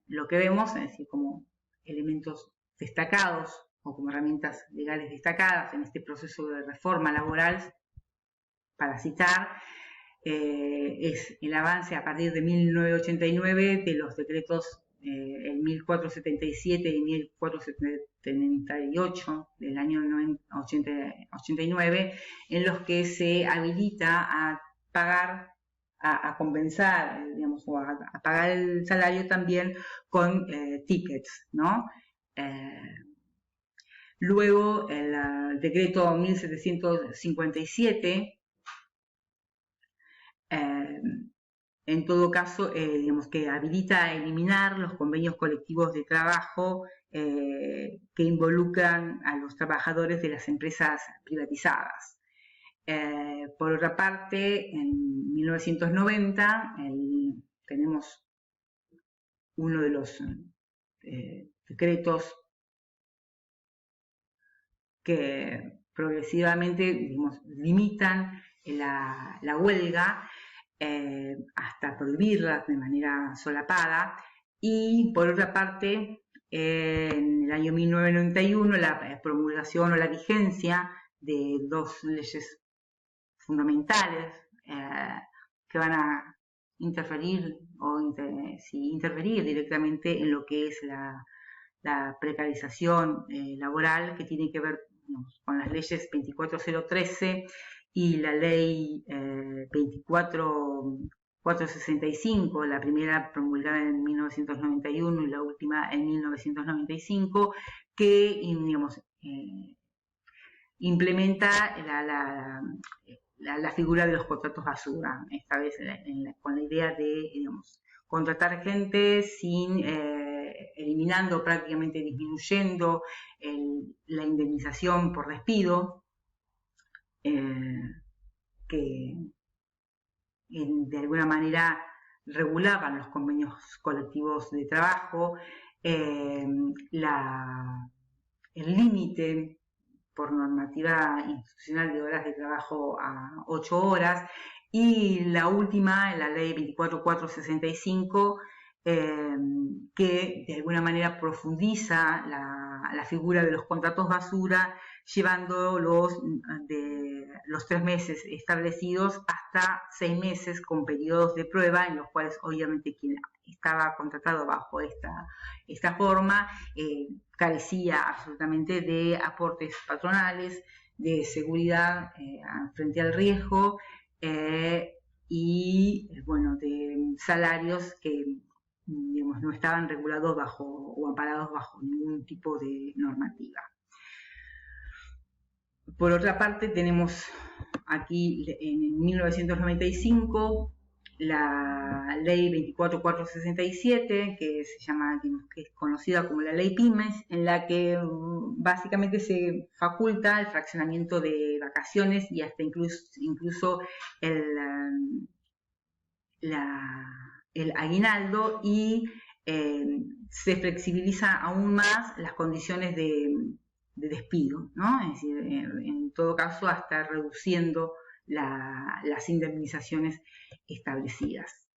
Lo que vemos, es decir, como elementos destacados o como herramientas legales destacadas en este proceso de reforma laboral, para citar, es el avance a partir de 1989 de los decretos el 1477 y 1478 del año 89, en los que se habilita a pagar, a compensar, digamos, o a pagar el salario también con tickets, ¿no? Luego el decreto 1757 en todo caso, digamos que habilita a eliminar los convenios colectivos de trabajo que involucran a los trabajadores de las empresas privatizadas. Por otra parte, en 1990 tenemos uno de los decretos que progresivamente, digamos, limitan la huelga hasta prohibirla de manera solapada. Y por otra parte, en el año 1991, la promulgación o la vigencia de dos leyes fundamentales que van a interferir o interferir directamente en lo que es la precarización laboral, que tiene que ver, digamos, con las leyes 24013 y la ley 24465, la primera promulgada en 1991 y la última en 1995, que, digamos, implementa la figura de los contratos basura, esta vez con la idea de, digamos, contratar gente sin eliminando, prácticamente disminuyendo la indemnización por despido, que de alguna manera regulaban los convenios colectivos de trabajo, el límite por normativa institucional de horas de trabajo a 8 horas, y la última, la ley 24465, que de alguna manera profundiza la figura de los contratos basura, llevando los 3 meses establecidos hasta 6 meses con periodos de prueba, en los cuales obviamente quien estaba contratado bajo esta forma carecía absolutamente de aportes patronales, de seguridad frente al riesgo y bueno, de salarios que, digamos, no estaban regulados bajo o amparados bajo ningún tipo de normativa. Por otra parte, tenemos aquí en 1995 la ley 24467, que se llama, que es conocida como la ley Pymes, en la que básicamente se faculta el fraccionamiento de vacaciones y hasta incluso el aguinaldo, y se flexibiliza aún más las condiciones de despido, ¿no? Es decir, en todo caso hasta reduciendo las indemnizaciones establecidas.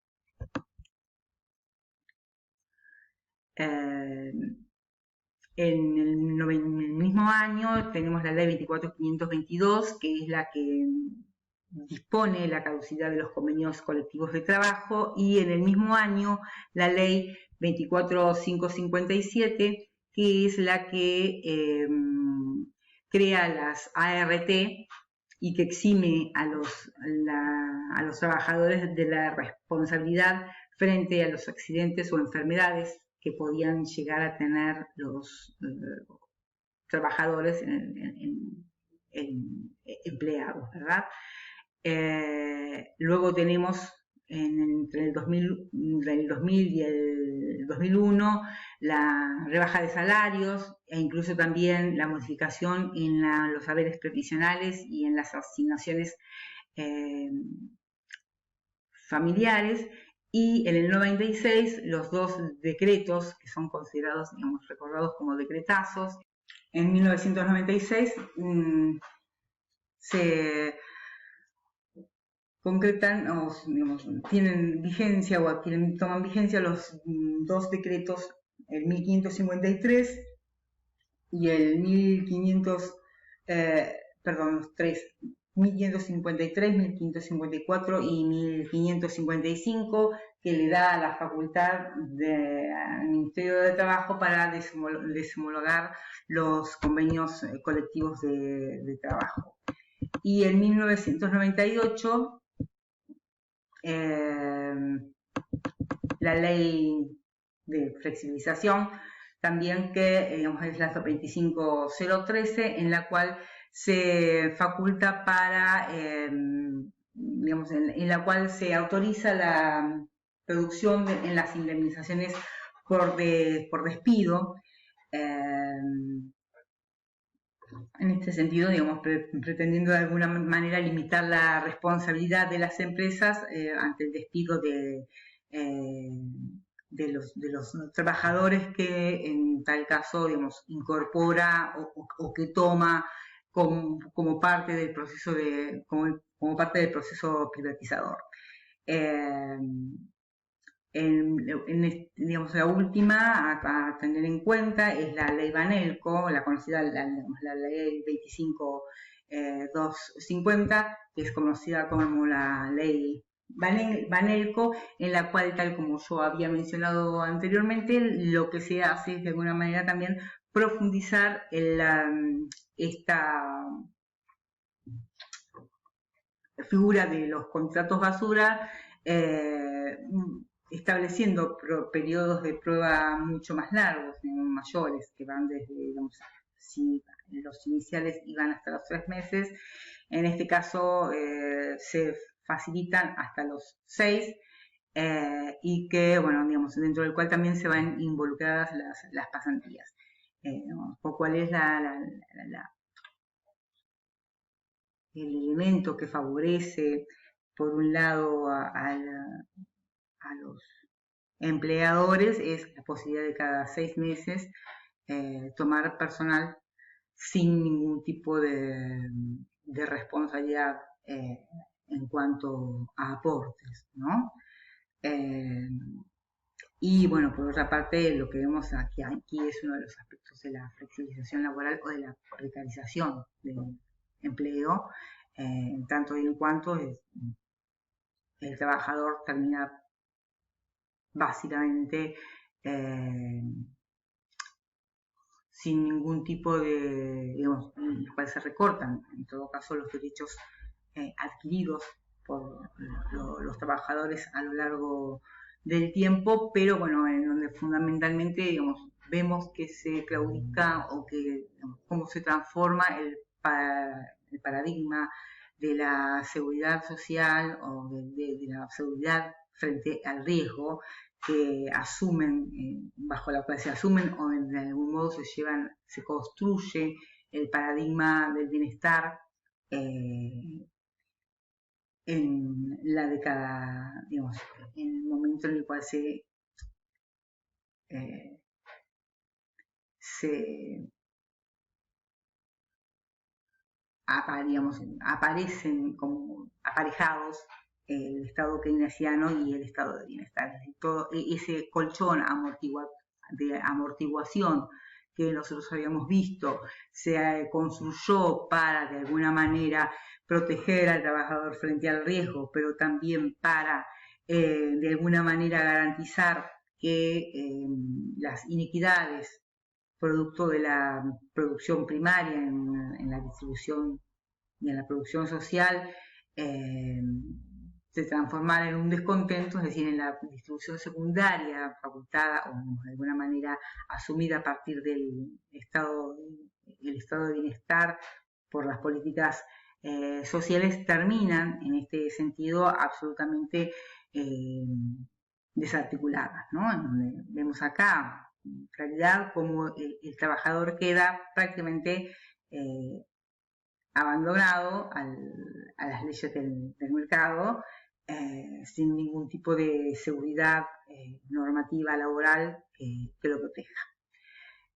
En el mismo año tenemos la ley 24522, que es la que dispone la caducidad de los convenios colectivos de trabajo, y en el mismo año la ley 24557, que es la que crea las ART y que exime a los trabajadores de la responsabilidad frente a los accidentes o enfermedades que podían llegar a tener los trabajadores empleados, ¿verdad? Luego tenemos entre el 2000 y el 2001 la rebaja de salarios e incluso también la modificación en los haberes previsionales y en las asignaciones familiares, y en el 96 los dos decretos que son considerados, digamos, recordados como decretazos, en 1996 se concretan o digamos, tienen vigencia o toman vigencia los dos decretos, el 1553 y el 1500, perdón, los tres, 1553, 1554 y 1555, que le da la facultad al Ministerio de Trabajo para deshomologar los convenios colectivos de trabajo. Y en 1998 la ley de flexibilización, también que digamos, es la 25013, en la cual se faculta para, digamos, en la cual se autoriza la producción en las indemnizaciones por despido. En este sentido, digamos, pretendiendo de alguna manera limitar la responsabilidad de las empresas ante el despido de los trabajadores que en tal caso, digamos, incorpora o que toma como parte del proceso como parte del proceso privatizador. Digamos, la última a tener en cuenta es la ley Banelco, la conocida la ley 25250, que es conocida como la ley Banelco, en la cual, tal como yo había mencionado anteriormente, lo que se hace es de alguna manera también profundizar en esta figura de los contratos basura, estableciendo periodos de prueba mucho más largos, mayores, que van desde, digamos, si los iniciales iban hasta los 3 meses, en este caso se facilitan hasta los 6, y que, bueno, digamos, dentro del cual también se van involucradas las pasantías. ¿Cuál es el elemento que favorece, por un lado, a los empleadores? Es la posibilidad de cada 6 meses tomar personal sin ningún tipo de responsabilidad en cuanto a aportes, ¿no? Y bueno, por otra parte, lo que vemos aquí es uno de los aspectos de la flexibilización laboral o de la precarización del empleo, tanto y en cuanto el trabajador termina básicamente sin ningún tipo de, digamos, en los cuales se recortan, en todo caso, los derechos adquiridos por los trabajadores a lo largo del tiempo, pero bueno, en donde fundamentalmente, digamos, vemos que se claudica o que, digamos, cómo se transforma el paradigma de la seguridad social o de la seguridad frente al riesgo que asumen, bajo la cual se asumen o de algún modo se construye el paradigma del bienestar en la década, digamos, en el momento en el cual digamos, aparecen como aparejados el Estado keynesiano y el Estado de bienestar. Todo ese colchón de amortiguación que nosotros habíamos visto se construyó para, de alguna manera, proteger al trabajador frente al riesgo, pero también para, de alguna manera, garantizar que las inequidades producto de la producción primaria en la distribución y en la producción social se transformara en un descontento, es decir, en la distribución secundaria facultada o de alguna manera asumida a partir del estado de bienestar por las políticas sociales, terminan en este sentido absolutamente desarticuladas, ¿no? En donde vemos acá en realidad como el trabajador queda prácticamente abandonado a las leyes del mercado, sin ningún tipo de seguridad normativa laboral que lo proteja.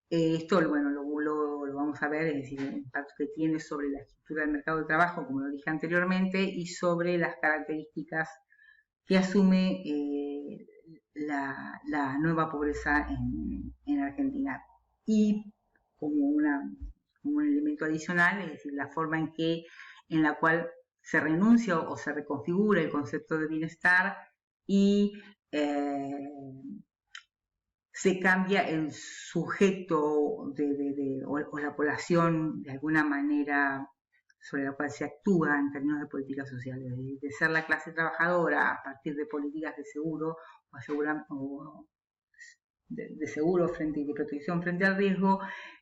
Esto, bueno, lo vamos a ver, es decir, el impacto que tiene sobre la estructura del mercado de trabajo, como lo dije anteriormente, y sobre las características que asume la nueva pobreza en Argentina. Y como un elemento adicional, es decir, la forma en la cual se renuncia o se reconfigura el concepto de bienestar y se cambia el sujeto o la población de alguna manera sobre la cual se actúa en términos de políticas sociales, de ser la clase trabajadora a partir de políticas de seguro o de seguro frente y de protección frente al riesgo,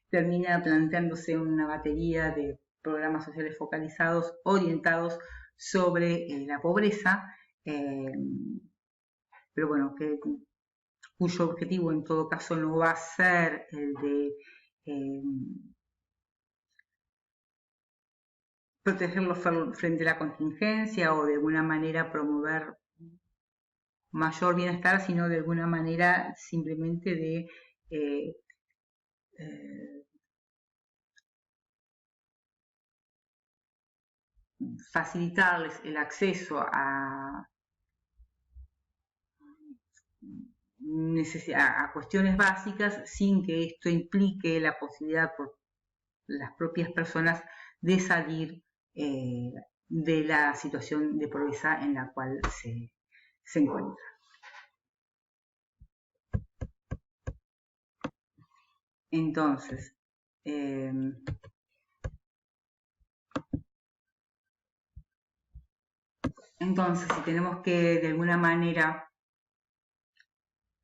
termina planteándose una batería de programas sociales focalizados, orientados sobre la pobreza, pero bueno, cuyo objetivo en todo caso no va a ser el de protegerlos frente a la contingencia o de alguna manera promover mayor bienestar, sino de alguna manera simplemente de facilitarles el acceso a cuestiones básicas sin que esto implique la posibilidad por las propias personas de salir de la situación de pobreza en la cual se encuentra. Entonces, si tenemos que de alguna manera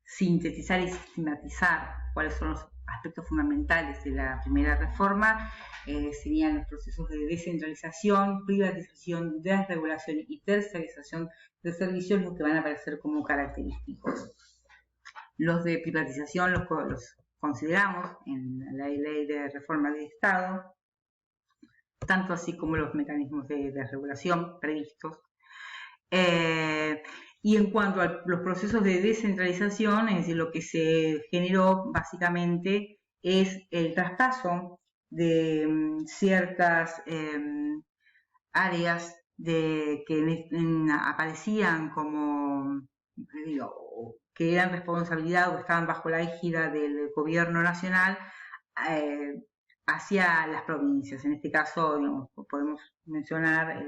sintetizar y sistematizar cuáles son los aspectos fundamentales de la primera reforma, serían los procesos de descentralización, privatización, desregulación y tercerización de servicios los que van a aparecer como característicos. Los de privatización los consideramos en la ley de reforma del Estado, tanto así como los mecanismos de regulación previstos. Y en cuanto a los procesos de descentralización, es decir, lo que se generó básicamente es el traspaso de ciertas áreas que aparecían como, que eran responsabilidad o estaban bajo la égida del gobierno nacional hacia las provincias. En este caso, digamos, podemos mencionar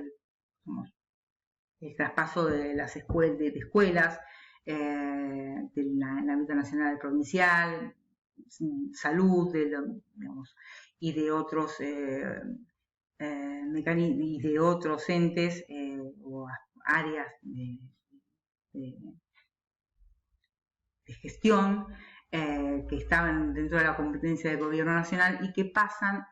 el traspaso de las escuelas, del ámbito nacional y provincial, salud, y de otros mecanismos y de otros entes o áreas de gestión que estaban dentro de la competencia del gobierno nacional y que pasan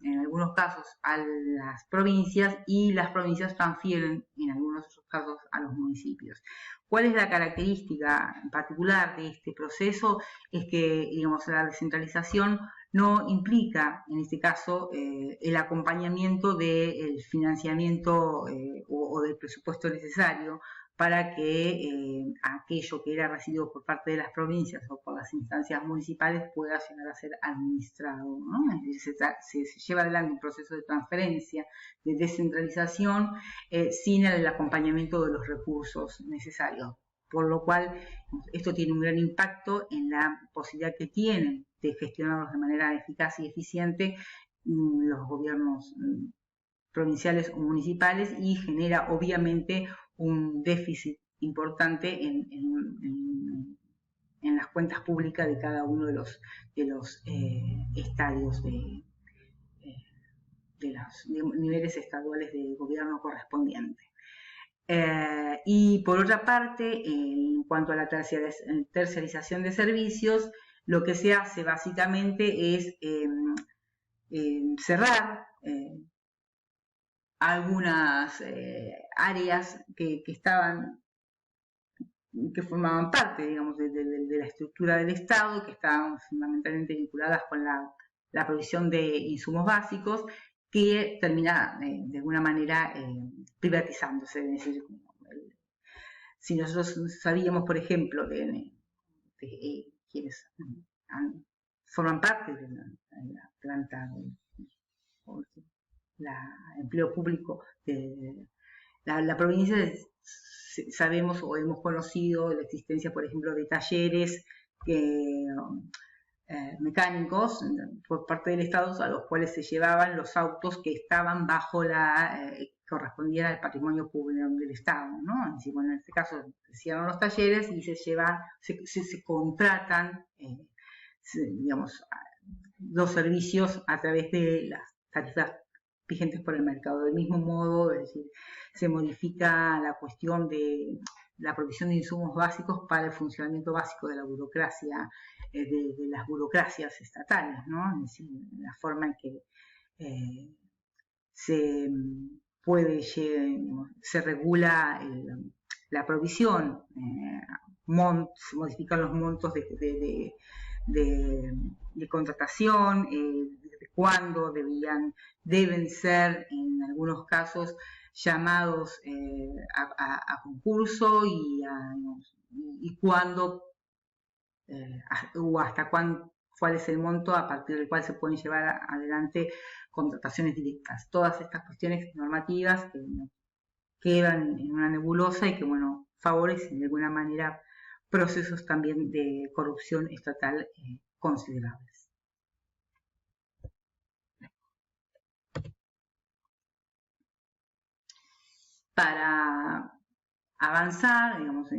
en algunos casos a las provincias y las provincias transfieren en algunos otros casos a los municipios. ¿Cuál es la característica en particular de este proceso? Es que, digamos, la descentralización no implica, en este caso, el acompañamiento del financiamiento o del presupuesto necesario para que aquello que era recibido por parte de las provincias o por las instancias municipales pueda llegar a ser administrado, ¿no? Es decir, se lleva adelante un proceso de transferencia, de descentralización, sin el acompañamiento de los recursos necesarios. Por lo cual, esto tiene un gran impacto en la posibilidad que tienen de gestionarlos de manera eficaz y eficiente los gobiernos provinciales o municipales y genera obviamente un déficit importante en las cuentas públicas de cada uno de los estadios de los niveles estaduales de gobierno correspondiente. Y por otra parte, en cuanto a la tercerización de servicios, lo que se hace básicamente es cerrar algunas áreas que formaban parte, digamos, de la estructura del Estado, que estaban fundamentalmente vinculadas con la provisión de insumos básicos, que termina de alguna manera privatizándose. Es decir, si nosotros sabíamos, por ejemplo, de quienes forman parte de la planta empleo público de la provincia, sabemos o hemos conocido la existencia, por ejemplo, de talleres mecánicos por parte del Estado, a los cuales se llevaban los autos que estaban bajo correspondían al patrimonio público del Estado, ¿no? Es decir, bueno, en este caso se cierran los talleres y se contratan, digamos, los servicios a través de las tarifas vigentes por el mercado. Del mismo modo, es decir, se modifica la cuestión de la provisión de insumos básicos para el funcionamiento básico de la burocracia, de las burocracias estatales, ¿no? Es decir, la forma en que se regula la provisión, se modifican los montos de contratación, de cuándo deben ser en algunos casos llamados a concurso y cuándo o hasta cuál es el monto a partir del cual se pueden llevar adelante contrataciones directas. Todas estas cuestiones normativas que quedan en una nebulosa y que, bueno, favorecen de alguna manera procesos también de corrupción estatal considerables. Para avanzar, digamos,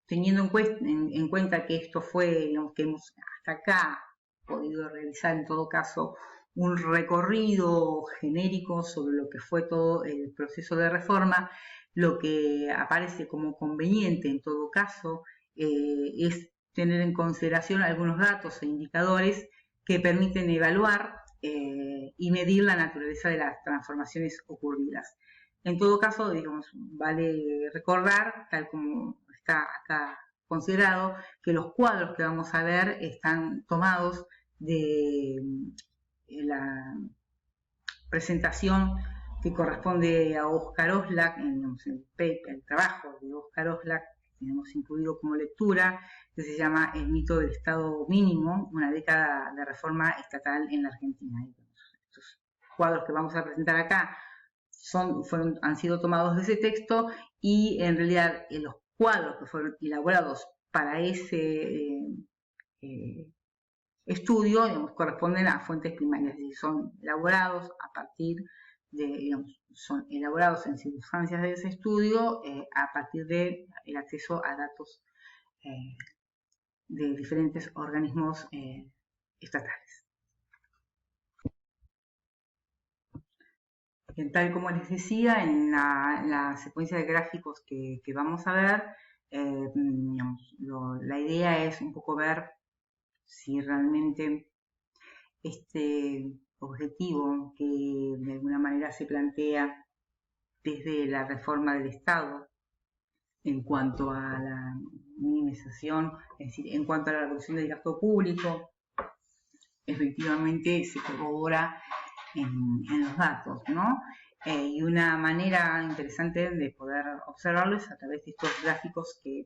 teniendo en cuenta que esto fue, digamos, que hemos hasta acá podido realizar en todo caso un recorrido genérico sobre lo que fue todo el proceso de reforma, lo que aparece como conveniente en todo caso es tener en consideración algunos datos e indicadores que permiten evaluar y medir la naturaleza de las transformaciones ocurridas. En todo caso, digamos, vale recordar, tal como está acá considerado, que los cuadros que vamos a ver están tomados de la presentación que corresponde a Oscar Oslak, en el trabajo de Oscar Oslak, que tenemos incluido como lectura, que se llama El mito del Estado mínimo, una década de reforma estatal en la Argentina. Estos cuadros que vamos a presentar acá han sido tomados de ese texto y en realidad los cuadros que fueron elaborados para ese estudio, digamos, corresponden a fuentes primarias, es decir, son elaborados a partir de, digamos, son elaborados en circunstancias de ese estudio a partir del acceso a datos de diferentes organismos estatales. Tal como les decía, en la secuencia de gráficos que vamos a ver, digamos, la idea es un poco ver si realmente este objetivo que de alguna manera se plantea desde la reforma del Estado en cuanto a la minimización, es decir, en cuanto a la reducción del gasto público, efectivamente se corrobora en los datos, ¿no? Y una manera interesante de poder observarlo es a través de estos gráficos que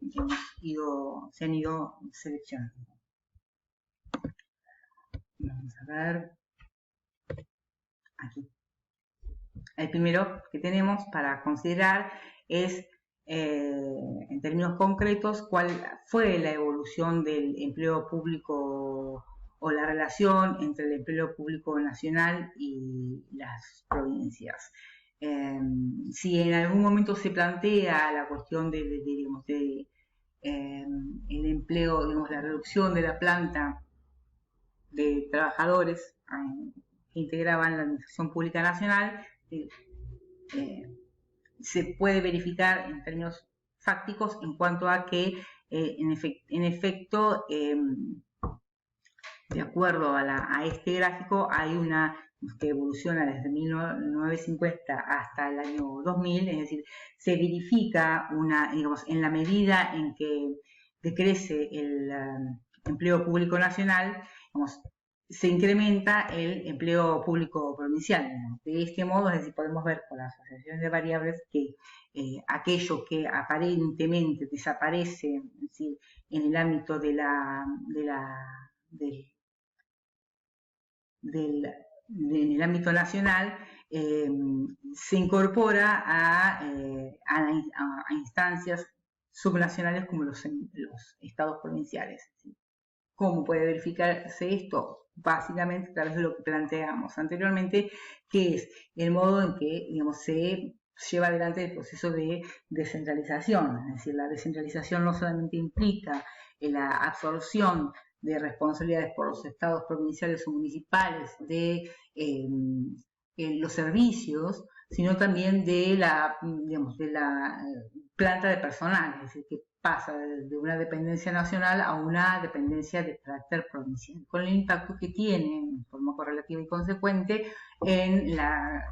se han ido seleccionando. Vamos a ver aquí. El primero que tenemos para considerar es, en términos concretos, cuál fue la evolución del empleo público o la relación entre el empleo público nacional y las provincias. Si en algún momento se plantea la cuestión el empleo, digamos, la reducción de la planta de trabajadores que integraban la Administración Pública Nacional, se puede verificar en términos fácticos en cuanto a que, en efecto, de acuerdo a este gráfico, hay una que evoluciona desde 1950 hasta el año 2000, es decir, se verifica digamos, en la medida en que decrece el empleo público nacional, digamos, se incrementa el empleo público provincial. De este modo, es decir, podemos ver con las asociaciones de variables que aquello que aparentemente desaparece, es decir, en el ámbito del, en el ámbito nacional, se incorpora a instancias subnacionales como los estados provinciales. ¿Cómo puede verificarse esto? Básicamente a través de lo que planteamos anteriormente, que es el modo en que, digamos, se lleva adelante el proceso de descentralización. Es decir, la descentralización no solamente implica la absorción de responsabilidades por los estados provinciales o municipales de los servicios, sino también de la, digamos, de la planta de personal, es decir, que pasa de una dependencia nacional a una dependencia de carácter provincial, con el impacto que tiene en forma correlativa y consecuente en las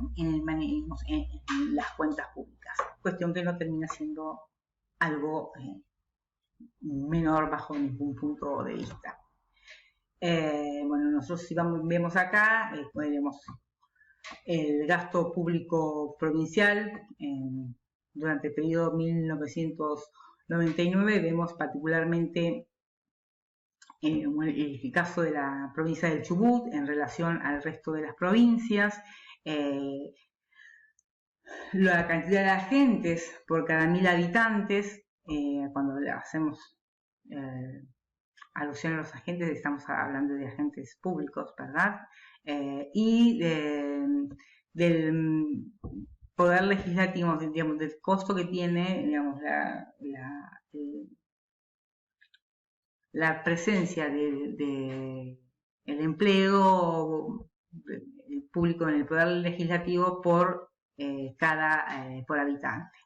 cuentas públicas, cuestión que no termina siendo algo menor bajo ningún punto de vista. Bueno, nosotros si vemos acá, vemos el gasto público provincial durante el periodo 1999, vemos particularmente el caso de la provincia del Chubut en relación al resto de las provincias, la cantidad de agentes por cada 1000 habitantes, cuando hacemos alusión a los agentes, estamos hablando de agentes públicos, ¿verdad? Y del poder legislativo, digamos, del costo que tiene, digamos, la presencia del empleo público en el poder legislativo por por habitante.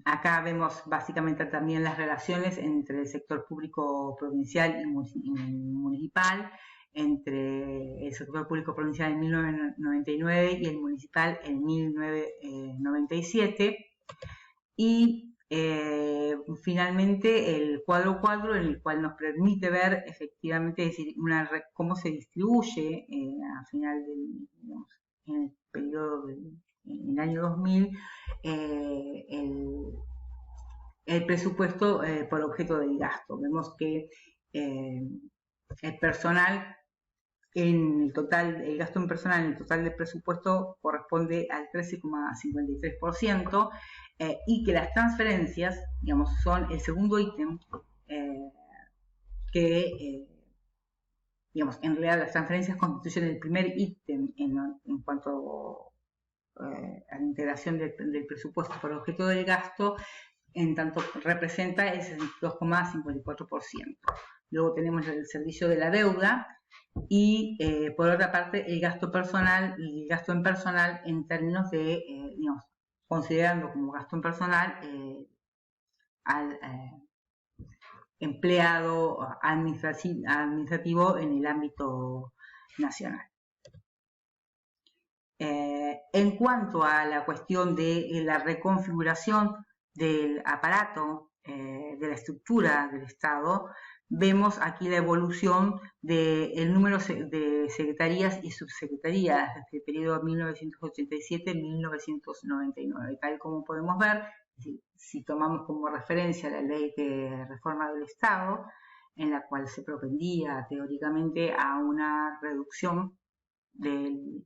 Acá vemos básicamente también las relaciones entre el sector público provincial y municipal, entre el sector público provincial en 1999 y el municipal en 1997. Y finalmente el cuadro 4, en el cual nos permite ver efectivamente, es decir, cómo se distribuye a final digamos, en el periodo en el año 2000 el presupuesto por objeto del gasto. Vemos que el personal en el total, el gasto en personal en el total del presupuesto corresponde al 13,53%, y que las transferencias, digamos, son el segundo ítem que, digamos, en realidad las transferencias constituyen el primer ítem en cuanto a la integración del presupuesto por objeto del gasto, en tanto representa el 62,54%. Luego tenemos el servicio de la deuda y, por otra parte, el gasto personal y el gasto en personal en términos de, digamos, considerando como gasto en personal al empleado administrativo en el ámbito nacional. En cuanto a la cuestión de la reconfiguración del aparato, de la estructura del Estado, vemos aquí la evolución del número de secretarías y subsecretarías desde el periodo 1987-1999. Tal como podemos ver, si tomamos como referencia la ley de reforma del Estado, en la cual se propendía teóricamente a una reducción de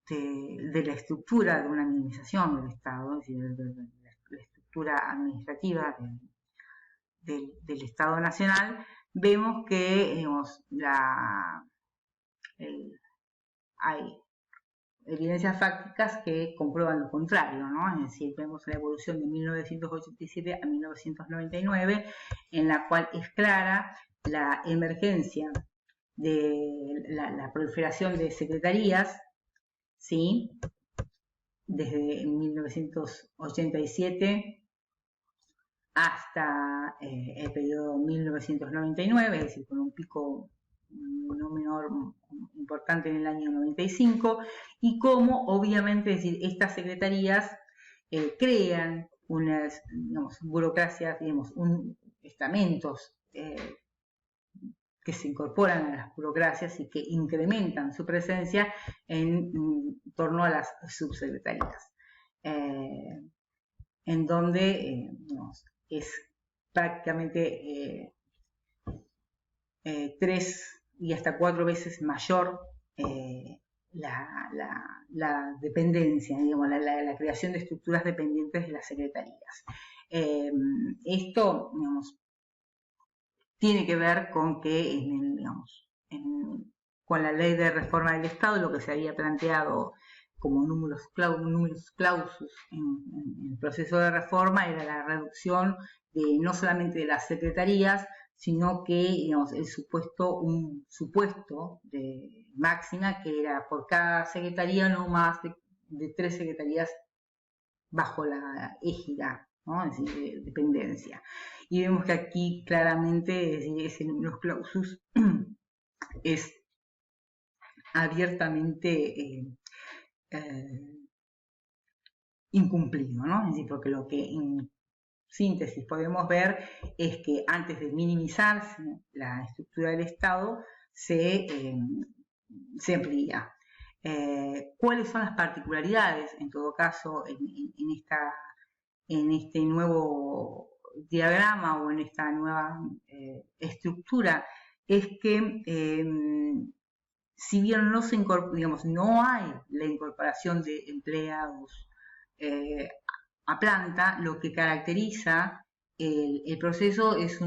la estructura de una administración del Estado, es decir, de la estructura administrativa del Estado Nacional, vemos que, digamos, hay evidencias fácticas que comprueban lo contrario, ¿no? Es decir, vemos la evolución de 1987 a 1999, en la cual es clara la emergencia de la proliferación de secretarías, ¿sí? Desde 1987 hasta el periodo 1999, es decir, con un pico no menor importante en el año 95, y cómo obviamente, es decir, estas secretarías crean unas, digamos, burocracias, digamos, estamentos que se incorporan a las burocracias y que incrementan su presencia en torno a las subsecretarías, en donde es prácticamente 3 y hasta 4 veces mayor la dependencia, digamos, la creación de estructuras dependientes de las secretarías. Esto, digamos, tiene que ver con que, con la ley de reforma del Estado, lo que se había planteado como números clausus en el proceso de reforma era la reducción de no solamente de las secretarías, sino que, digamos, un supuesto de máxima que era por cada secretaría no más de 3 secretarías bajo la égida, ¿no? Es decir, de dependencia. Y vemos que aquí claramente, es decir, ese número clausus es abiertamente incumplido, ¿no? Es decir, porque lo que en síntesis podemos ver es que antes de minimizarse la estructura del Estado se amplía. ¿Cuáles son las particularidades, en todo caso, en este nuevo diagrama o en esta nueva estructura? Es que si bien no hay la incorporación de empleados a planta, lo que caracteriza el proceso es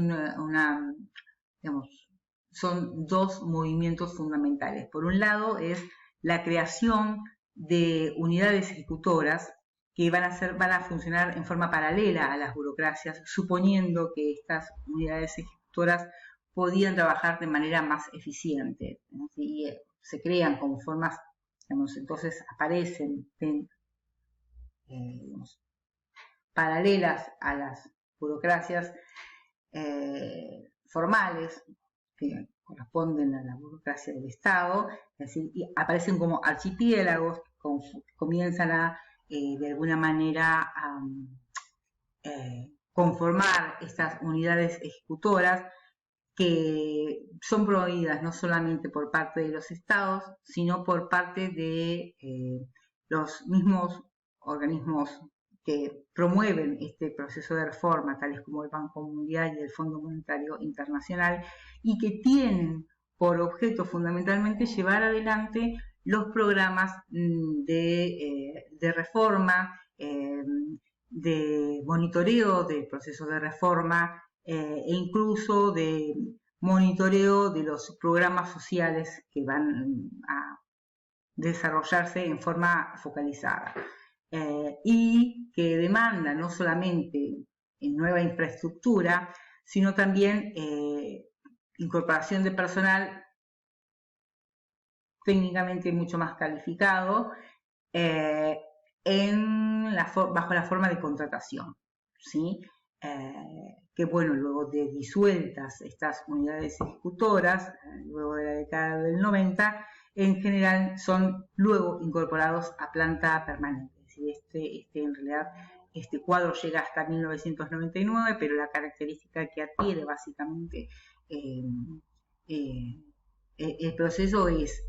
son 2 movimientos fundamentales. Por un lado es la creación de unidades ejecutoras que van a funcionar en forma paralela a las burocracias, suponiendo que estas unidades ejecutoras podían trabajar de manera más eficiente. Y se crean como formas, entonces aparecen paralelas a las burocracias formales que corresponden a la burocracia del Estado, es decir, y aparecen como archipiélagos que comienzan a, de alguna manera, a conformar estas unidades ejecutoras que son promovidas no solamente por parte de los estados, sino por parte de los mismos organismos que promueven este proceso de reforma, tales como el Banco Mundial y el Fondo Monetario Internacional, y que tienen por objeto fundamentalmente llevar adelante los programas de reforma, de monitoreo del proceso de reforma, e incluso de monitoreo de los programas sociales que van a desarrollarse en forma focalizada y que demanda no solamente en nueva infraestructura, sino también incorporación de personal técnicamente mucho más calificado bajo la forma de contratación, ¿sí? Que bueno, luego de disueltas estas unidades ejecutoras, luego de la década del 90, en general son luego incorporados a planta permanente. Es decir, en realidad este cuadro llega hasta 1999, pero la característica que adquiere básicamente el proceso es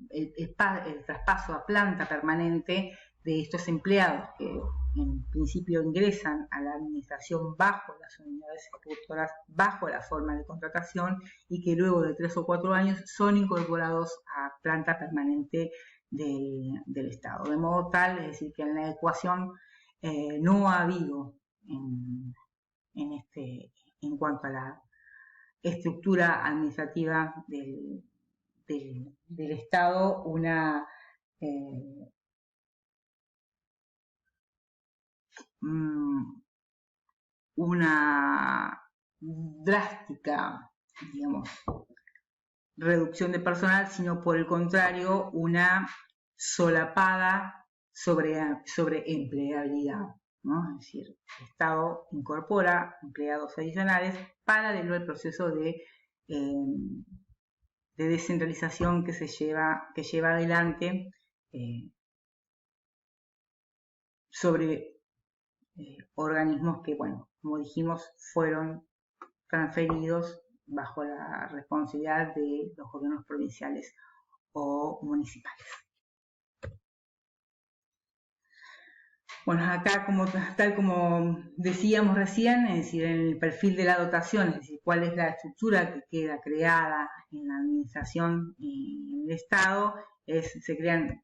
el traspaso a planta permanente de estos empleados que en principio ingresan a la administración bajo las unidades ejecutoras, bajo la forma de contratación, y que luego de 3 o 4 años son incorporados a planta permanente del Estado. De modo tal, es decir, que en la ecuación no ha habido en cuanto a la estructura administrativa del Estado una drástica, digamos, reducción de personal, sino por el contrario, una solapada sobreempleabilidad, ¿no? Es decir, el Estado incorpora empleados adicionales para el proceso de descentralización que lleva adelante sobre organismos que, bueno, como dijimos, fueron transferidos bajo la responsabilidad de los gobiernos provinciales o municipales. Bueno, acá tal como decíamos recién, es decir, en el perfil de la dotación, es decir, cuál es la estructura que queda creada en la administración y en el Estado, se crean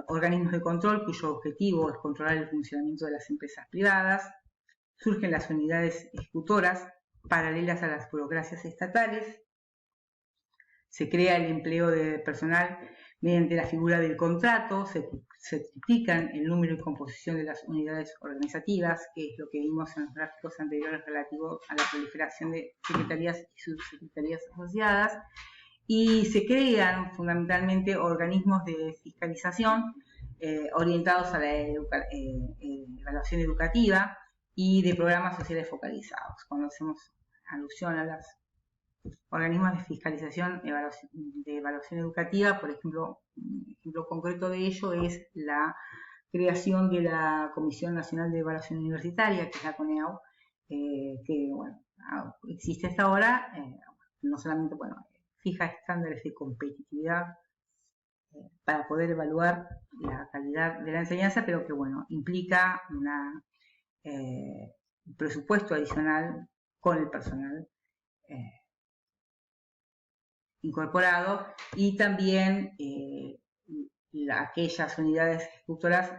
organismos de control cuyo objetivo es controlar el funcionamiento de las empresas privadas, surgen las unidades ejecutoras paralelas a las burocracias estatales, se crea el empleo de personal mediante la figura del contrato, se triplican el número y composición de las unidades organizativas, que es lo que vimos en los gráficos anteriores relativo a la proliferación de secretarías y subsecretarías asociadas, y se crean fundamentalmente organismos de fiscalización orientados a la evaluación educativa y de programas sociales focalizados. Cuando hacemos alusión a los organismos de fiscalización de evaluación educativa, por ejemplo, un ejemplo concreto de ello es la creación de la Comisión Nacional de Evaluación Universitaria, que es la CONEAU, que bueno, existe hasta ahora, no solamente fija estándares de competitividad para poder evaluar la calidad de la enseñanza, pero que bueno, implica un presupuesto adicional con el personal incorporado, y también aquellas unidades ejecutoras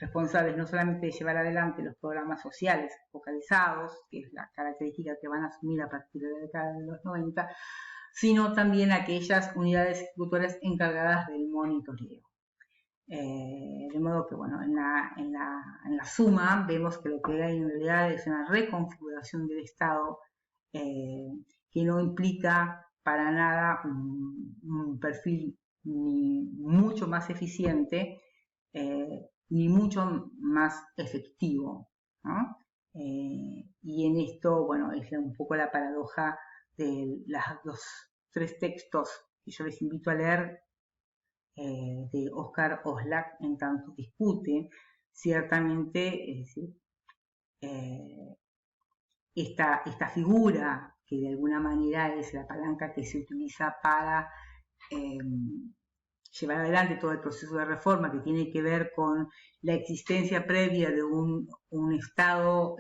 responsables no solamente de llevar adelante los programas sociales focalizados, que es la característica que van a asumir a partir de la década de los 90, sino también aquellas unidades ejecutoras encargadas del monitoreo. De modo que, bueno, en la suma vemos que lo que hay en realidad es una reconfiguración del Estado que no implica para nada un perfil ni mucho más eficiente ni mucho más efectivo, ¿no? Y en esto, bueno, es un poco la paradoja de los 3 textos que yo les invito a leer de Oscar Oslak en tanto discute, ciertamente, es decir, esta figura que de alguna manera es la palanca que se utiliza para llevar adelante todo el proceso de reforma, que tiene que ver con la existencia previa de un Estado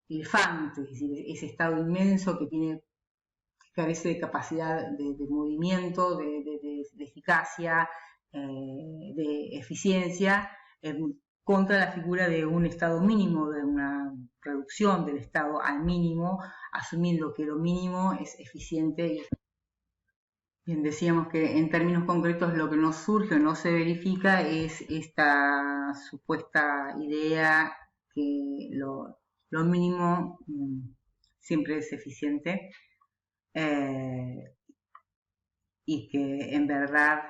elefante, es decir, ese Estado inmenso que carece de capacidad de movimiento, de eficacia, de eficiencia, contra la figura de un Estado mínimo, de una reducción del Estado al mínimo, asumiendo que lo mínimo es eficiente. Bien, decíamos que en términos concretos lo que no surge o no se verifica es esta supuesta idea que lo mínimo siempre es eficiente y que en verdad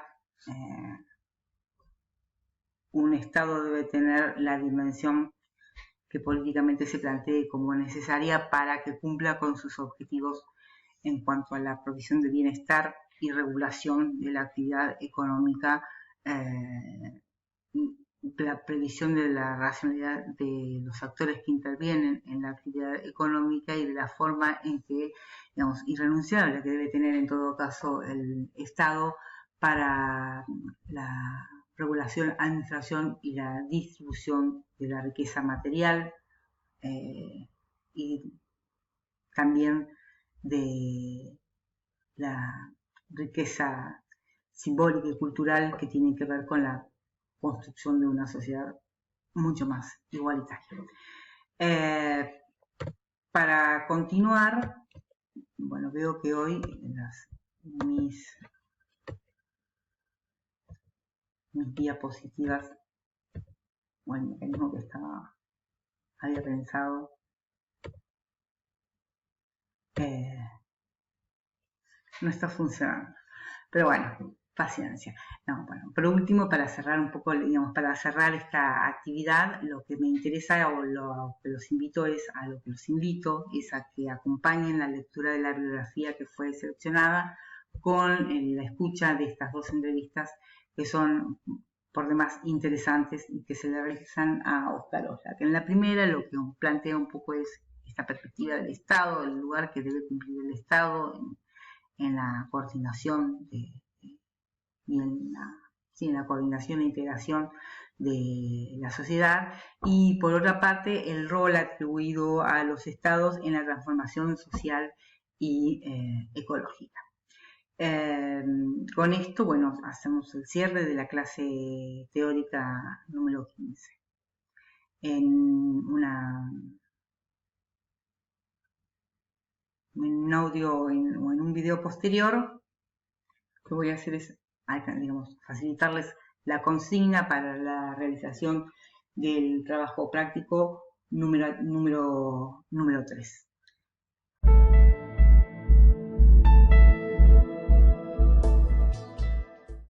un Estado debe tener la dimensión que políticamente se plantee como necesaria para que cumpla con sus objetivos en cuanto a la provisión de bienestar y regulación de la actividad económica, la previsión de la racionalidad de los actores que intervienen en la actividad económica y de la forma en que, digamos, irrenunciable que debe tener en todo caso el Estado para la regulación, administración y la distribución de la riqueza material y también de la riqueza simbólica y cultural que tiene que ver con la construcción de una sociedad mucho más igualitaria. Para continuar, bueno, veo que hoy mis diapositivas o el mecanismo que había pensado no está funcionando, pero bueno, paciencia. No, bueno, por último, para cerrar un poco, digamos, para cerrar esta actividad, lo que me interesa o lo que los invito es a que acompañen la lectura de la bibliografía que fue seleccionada con la escucha de estas 2 entrevistas que son por demás interesantes y que se le realizan a Oscar Oslak. En la primera lo que plantea un poco es esta perspectiva del Estado, el lugar que debe cumplir el Estado en la coordinación y en la coordinación e integración de la sociedad, y por otra parte el rol atribuido a los estados en la transformación social y ecológica. Con esto, bueno, hacemos el cierre de la clase teórica número 15. En un audio o en un video posterior, lo que voy a hacer es, digamos, facilitarles la consigna para la realización del trabajo práctico número 3.